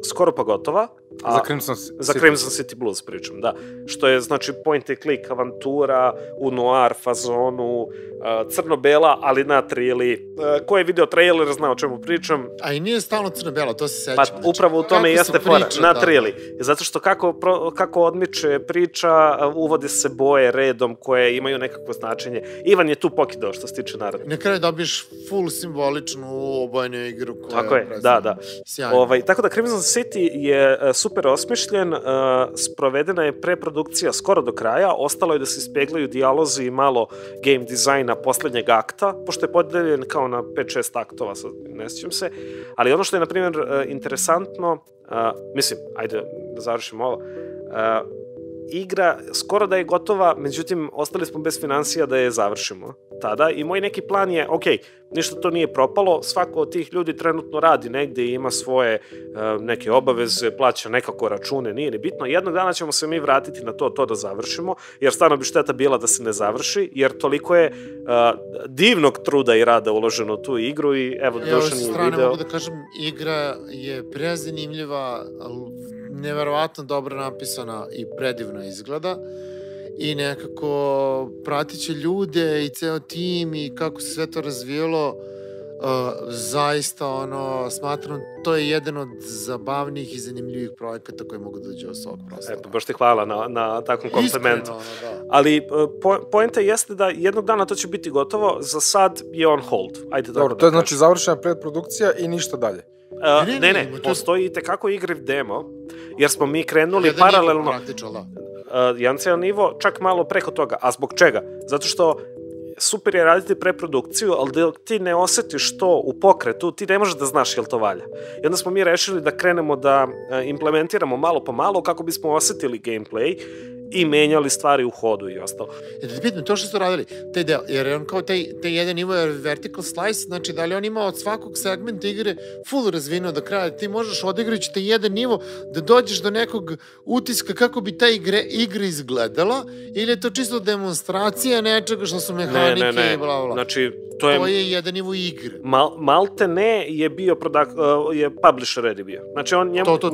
skoro pa gotova. Za Crimson City Blues pričam, da. Što je, znači, point and click avantura u noir fazonu, crno-bela, ali natrili. Ko je video trailer zna o čemu pričam. A i nije stalno crno-bela, to se sećam. Pa upravo u tome jeste fora, natrili. Zato što kako odmiče priča, uvode se boje redom koje imaju nekakvo značenje. Ivan je tu pokidao što se tiče naroda. Na kraju dobiješ full simboličnu obojenu igru koja tako je, da. Sjajno. Tako da Crimson City je super osmišljen, sprovedena je preprodukcija skoro do kraja, ostalo je da se ispeglaju dijalozi i malo game dizajna poslednjeg akta, pošto je podeljen kao na 5-6 aktova, sad ne sjećam se, ali ono što je, na primjer, interesantno, mislim, ajde da završimo ovo, igra skoro da je gotova, međutim, ostali smo bez financija da je završimo tada i moj neki plan je, ok, ništa to nije propalo, svako od tih ljudi trenutno radi negde i ima svoje neke obaveze, plaća nekako račune, nije ni bitno. Jednog dana ćemo se mi vratiti na to da završimo, jer stvarno bi šteta bila da se ne završi, jer toliko je divnog truda i rada uloženo u tu igru i evo došao nije video. Mogu da kažem, igra je prezanimljiva, neverovatno dobro napisana i predivno izgleda i nekako pratiće ljude i ceo tim i kako se sve to razvijelo, zaista smatram to je jedan od zabavnijih i zanimljivih projekata koji mogu da dođe s ovog prostora. Eto, baš ti hvala na takvom komplimentu. Iskreno, da. Ali poenta jeste da jednog dana to će biti gotovo, za sad je on hold. Ajde da dobro, to je znači završena predprodukcija i ništa dalje. Ne, postoji i tekako igriv demo, jer smo mi krenuli paralelno. Jedan cijel nivo, čak malo preko toga. A zbog čega? Zato što super je raditi preprodukciju, ali da ti ne osetiš to u pokretu, ti ne možeš da znaš jel to valja. I onda smo mi rešili da krenemo da implementiramo malo po malo kako bismo osetili gameplay i menjali stvari u hodu i ostalo. Da ti pitam, to što su radili, taj deo, jer on kao taj jedan nivo je vertical slice, znači da li on ima od svakog segmenta igre full razvino do kraja, ti možeš odigrajući taj jedan nivo da dođeš do nekog utiska kako bi ta igra izgledala, ili je to čisto demonstracija nečega što su mehanike i bla bla. Znači, to je jedan nivo igre. Malte ne je bio je publisher ready bio. Znači,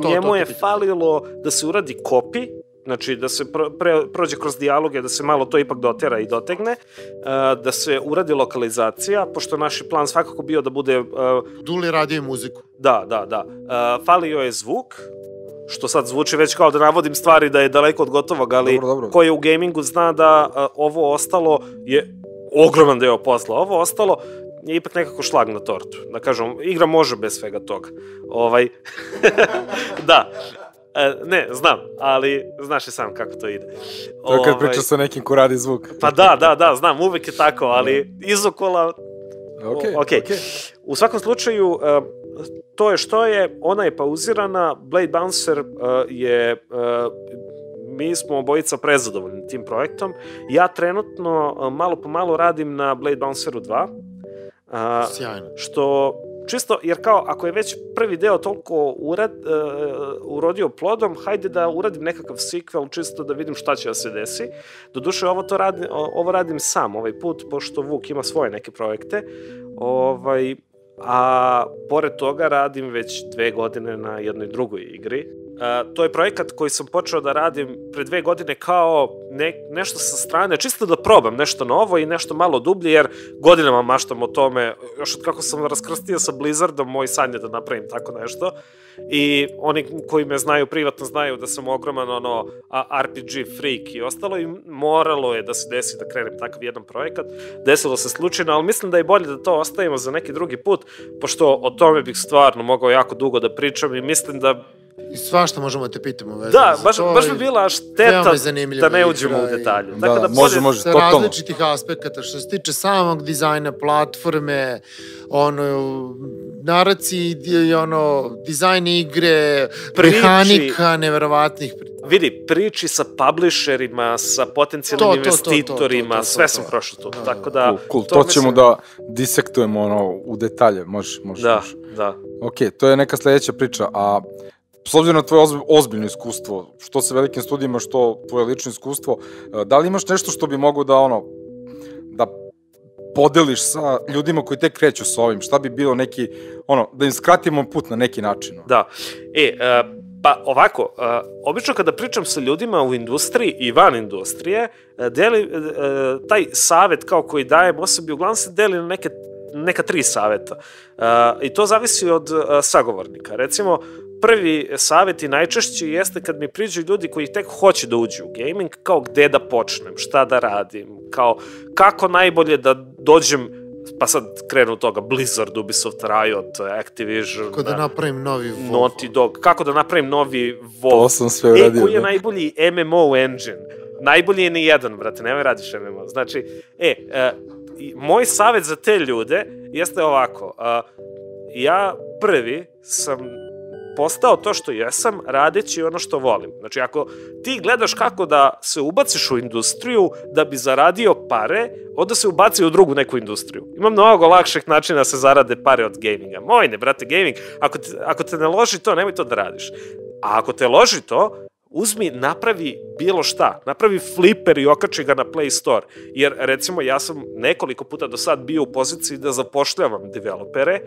njemu je falilo da se uradi copy, znači da se prođe kroz dijaloge, da se malo to ipak dotera i dotegne, da se uradi lokalizacija, pošto naš je plan svakako bio da bude... Duli radio i muziku. Da. Falio je zvuk, što sad zvuči već kao da navodim stvari da je daleko od gotovog, ali ko je u gamingu zna da ovo ostalo je ogroman deo posla. Ovo ostalo je ipak nekako šlag na tortu. Da kažem, igra može bez svega toga. Da. Ne, znam, ali znaš i sam kako to ide. To je kad pričaš sa nekim ko radi zvuk. Pa da, znam, uvek je tako, ali izokola... Ok. U svakom slučaju, to je što je, ona je pauzirana, Blade Bouncer je... Mi smo obojica prezadovoljni tim projektom. Ja trenutno malo po malo radim na Blade Bounceru 2. Sjajno. Što... Čisto, jer kao, ako je već prvi deo toliko urodio plodom, hajde da uradim nekakav sequel, čisto da vidim šta će da se desi. Doduše, ovo radim sam ovaj put, pošto Vuk ima svoje neke projekte. A pored toga radim već 2 godine na jednoj drugoj igri. to je projekat koji sam počeo da radim pre 2 godine kao nešto sa strane, čisto da probam nešto novo i nešto malo dublje, jer godinama maštam o tome, još od kako sam raskrstio sa Blizzardom, moj san je da napravim tako nešto. I oni koji me znaju privatno znaju da sam ogroman RPG freak i ostalo, i moralo je da se desi da krenem takav jedan projekat. Desilo se slučajno, ali mislim da je bolje da to ostavimo za neki drugi put, pošto o tome bih stvarno mogao jako dugo da pričam i mislim da... I svašta možemo da te pitamo vezano. Da, baš bi bila šteta da ne uđemo u detalje. Da, može, sa različitih aspekata, što se tiče samog dizajna, platforme, naraci, dizajn igre, mehanika, neverovatnih. Vidi, priči sa publisherima, sa potencijalnim investitorima, sve sam prošao tu. Tako da... Cool, to ćemo da disektujemo u detalje, može. Da. Ok, to je neka sledeća priča, a s obzirom na tvoje ozbiljno iskustvo, što sa velikim studijima, što tvoje lično iskustvo, da li imaš nešto što bi mogo da podeliš sa ljudima koji tek kreću sa ovim? Šta bi bilo neki, da im skratimo put na neki način? Da. Pa ovako, obično kada pričam sa ljudima u industriji i van industrije, taj savet kao koji dajem osobi uglavnom se deli na neka 3 saveta. I to zavisi od sagovornika. Recimo, prvi savet i najčešći jeste kad mi priđu ljudi koji tek hoće da uđu u gaming, kao gde da počnem, šta da radim, kao kako najbolje da dođem, pa sad krenu od toga Blizzard, Ubisoft, Riot, Activision, kako da napravim novi WoW, Naughty Dog, kako da napravim novi WoW, to sam sve uradio, koji je najbolji MMO engine, najbolji je ni jedan, brate, nemoj radiš MMO, znači, moj savet za te ljude jeste ovako, ja prvi sam postao to što jesam radeći ono što volim. Znači, ako ti gledaš kako da se ubaciš u industriju da bi zaradio pare, onda se ubaci u drugu neku industriju. Ima mnogo lakših načina da se zarade pare od gaminga. Moj ne, brate, gaming, ako te ne loži to, nemoj to da radiš. A ako te loži to, uzmi, napravi bilo šta. Napravi fliper i okači ga na Play Store. Jer, recimo, ja sam nekoliko puta do sad bio u poziciji da zapošljavam developere.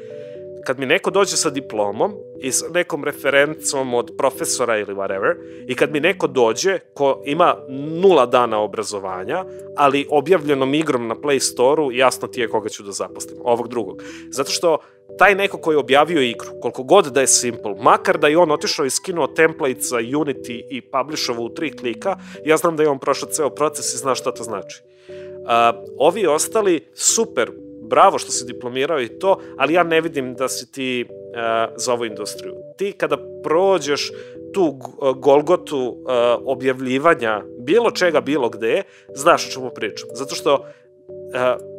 Kad mi neko dođe sa diplomom i sa nekom referencom od profesora ili whatever, i kad mi neko dođe ko ima 0 dana obrazovanja, ali objavljenom igrom na Play Store-u, jasno ti je koga ću da zaposlim, ovog drugog. Zato što taj neko koji je objavio igru, koliko god da je simple, makar da je on otišao i skinuo template za Unity i publishovo u 3 klika, ja znam da je on prošao ceo proces i zna šta to znači. Ovi ostali, super, bravo što si diplomirao i to, ali ja ne vidim da si ti za ovu industriju. Ti kada prođeš tu golgotu objavljivanja bilo čega, bilo gde, znaš o čemu pričam. Zato što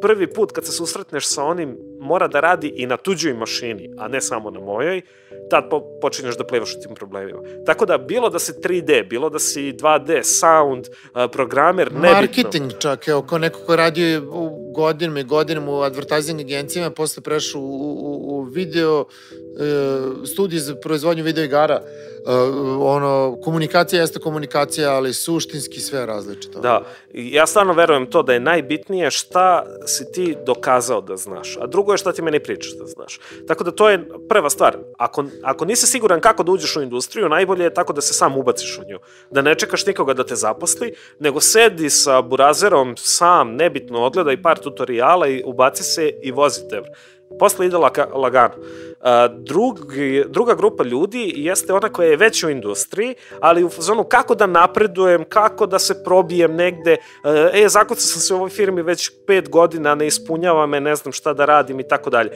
prvi put kad se susretneš sa onim mora da radi i na tuđoj mašini, a ne samo na mojoj, tad počinješ da plivaš u tim problemima. Tako da, bilo da si 3D, bilo da si 2D, sound, programer, nebitno. Marketing čak, evo, kao neko ko radio godinama u advertising agencijama, posle prešao u video, studij za proizvodnju video igara. Komunikacija jeste komunikacija, ali suštinski sve različito. Da, ja stvarno verujem to da je najbitnije šta si ti dokazao da znaš, a drugo je šta ti meni pričaš da znaš. Tako da to je prva stvar. Ako nisi siguran kako da uđeš u industriju, najbolje je tako da se sam ubaciš u nju. Da ne čekaš nikoga da te zaposli, nego sedi sa burazerom sam, nebitno, odgledaj par tutoriala i ubaci se i vozite. Posle ide lagano. Druga grupa ljudi jeste ona koja je već u industriji, ali u fazonu kako da napredujem, kako da se probijem negde, zakucao sam se u ovoj firmi već 5 godina, ne ispunjava me, ne znam šta da radim i tako dalje.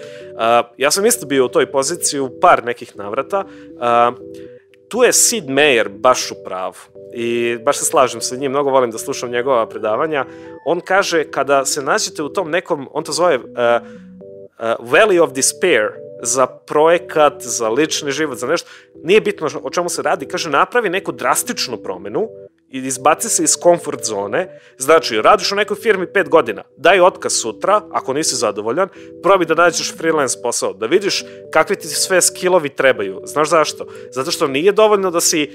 Ja sam isto bio u toj poziciji u par nekih navrata. Tu je Sid Meier baš u pravu i baš se slažem sa njim, mnogo volim da slušam njegova predavanja. On kaže kada se nađete u tom nekom, on to zove Valley of Despair, za projekat, za lični život, za nešto, nije bitno o čemu se radi, kaže napravi neku drastičnu promenu i izbaci se iz comfort zone, znači radiš u nekoj firmi 5 godina, daj otkaz sutra, ako nisi zadovoljan, probi da nađeš freelance posao, da vidiš kakvi ti sve skillovi trebaju. Znaš zašto? Zato što nije dovoljno da si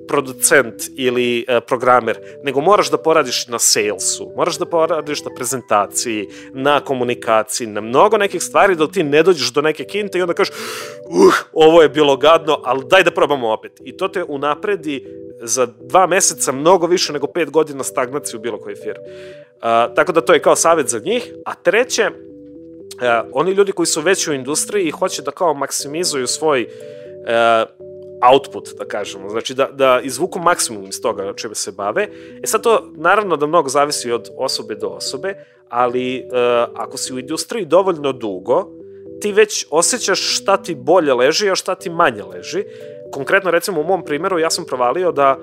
producent ili programer, nego moraš da poradiš na salesu, moraš da poradiš na prezentaciji, na komunikaciji, na mnogo nekih stvari dok ti ne dođeš do neke kinte i onda kažeš ovo je bilo gadno, ali daj da probamo opet. I to te unapredi za 2 meseca mnogo više nego 5 godina stagnacije u bilo kojoj firmi. Tako da to je kao savjet za njih. A treće, oni ljudi koji su već u industriji i hoće da kao maksimizuju svoj output, da kažemo, znači da izvuku maksimum iz toga čime se bave. Sad to naravno da mnogo zavisi od osobe do osobe, ali ako si u industriji dovoljno dugo, ti već osjećaš šta ti bolje leži, a šta ti manje leži. Konkretno, recimo, u mom primjeru, ja sam provalio da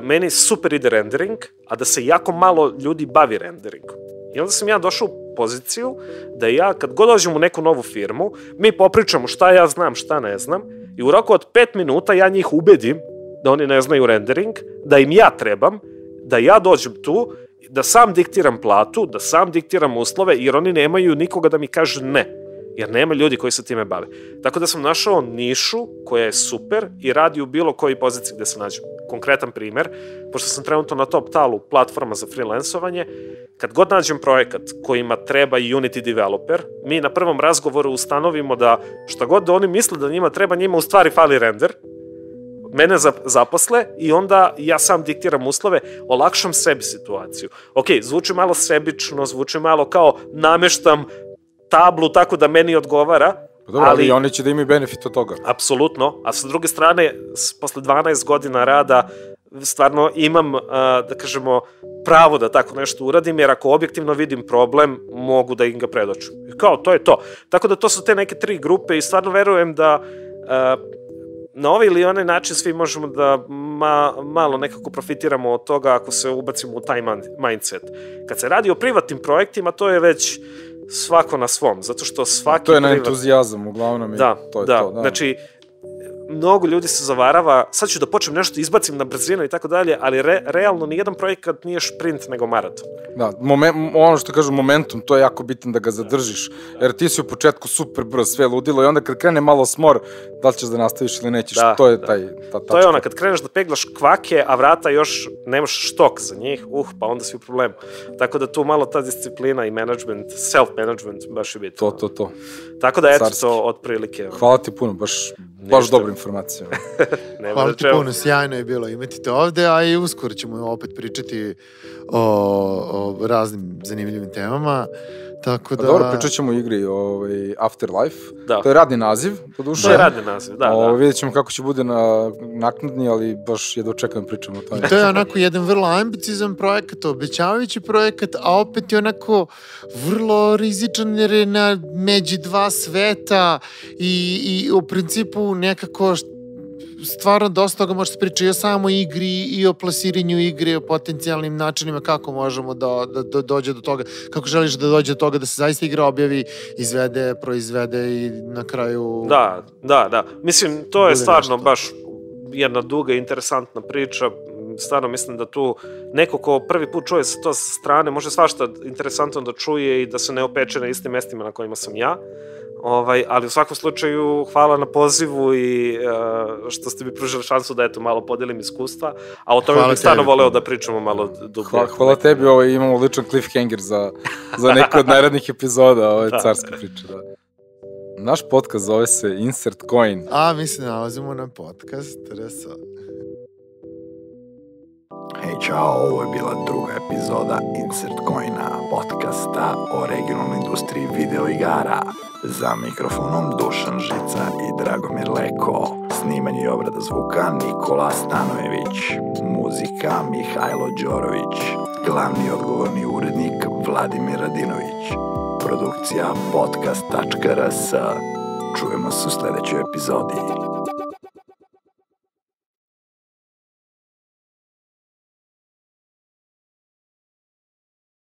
meni super ide rendering, a da se jako malo ljudi bavi renderingom. I onda sam ja došao u poziciju da ja, kad god dođem u neku novu firmu, mi popričamo šta ja znam, šta ne znam, i u roku od 5 minuta ja njih ubedim da oni ne znaju rendering, da im ja trebam, da ja dođem tu, da sam diktiram platu, da sam diktiram uslove, jer oni nemaju nikoga da mi kaže ne. Jer nema ljudi koji se time bave. Tako da sam našao nišu koja je super i radi u bilo kojoj poziciji gde se nađem. Konkretan primer, pošto sam trenutno na top talu platforma za freelancovanje, kad god nađem projekat kojima treba Unity developer, mi na prvom razgovoru ustanovimo da šta god da oni misle da njima treba, njima u stvari fali render, mene zaposle i onda ja sam diktiram uslove, olakšam sebi situaciju. Ok, zvuči malo sebično, zvuči malo kao nameštam tablu tako da meni odgovara. Dobro, ali oni će da imaju benefit od toga. Apsolutno, a sa druge strane, posle 12 godina rada, stvarno imam, da kažemo, pravo da tako nešto uradim, jer ako objektivno vidim problem, mogu da im ga predočim. Kao, to je to. Tako da to su te neke 3 grupe i stvarno verujem da na ovaj ili onaj način svi možemo da malo nekako profitiramo od toga ako se ubacimo u taj mindset. Kad se radi o privatnim projektima, to je već svako na svom, zato što svaki to je na entuzijazam, uglavnom, to je to. Da, znači, mnogo ljudi se zavarava, sad ću da počnem nešto, izbacim na brzinu i tako dalje, ali realno nijedan projekat nije šprint nego maraton. Da, ono što kažu momentum, to je jako bitno da ga zadržiš, jer ti si u početku super brzo, sve ludilo i onda kad krene malo smor, da li ćeš da nastaviš ili nećeš, to je ta tačka. To je ona, kad kreneš da peglaš kvake, a vrata još nemaš štok za njih, pa onda si u problemu. Tako da tu malo ta disciplina i management, self-management baš je bitno. To. Tako da eto to otprilike. Hvala ti puno, baš dobra informacija. Hvala ti puno, sjajno je bilo imati te ovde, a i uskoro ćemo opet pričati o raznim zanimljivim temama. Tako da... Dobro, pričat ćemo o igri Afterlife. To je radni naziv, po duše. To je radni naziv, da. Vidjet ćemo kako će bude naknadni, ali baš jedva čekam pričamo o tome. To je onako jedan vrlo ambiciozan projekat, obećavajući projekat, a opet je onako vrlo rizičan jer je među 2 sveta i u principu nekako stvarno dosta toga može se pričati i o samoj igri i o plasiranju igre, o potencijalnim načinima kako možemo da dođe do toga, kako želiš da dođe do toga da se zaista igra objavi, izvede, proizvede i na kraju... Da. Mislim, to je stvarno baš jedna duga i interesantna priča. Stvarno mislim da tu neko ko prvi put čuje to sa strane može svašta interesantno da čuje i da se ne opeče na istim mestima na kojima sam ja. Ali u svakom slučaju hvala na pozivu i što ste mi pružili šansu da malo podelim iskustva, a o tome bih stvarno voleo da pričamo malo dublje. Hvala tebi, imamo ličan cliffhanger za neke od narednih epizoda, ovo je carska priča, da. Naš podcast zove se Insert Coin. Mi se nalazimo na podcast RSO. Hej, čao, ovo je bila druga epizoda Insert Coina, podcasta o regionalnoj industriji videoigara. Za mikrofonom Dušan Žica i Dragomir Leko. Snimanje i obrada zvuka Nikola Stanojević. Muzika Mihajlo Đorović. Glavni odgovorni urednik Vladimir Radinović. Produkcija podcast.rs. Čujemo se u sledećoj epizodi.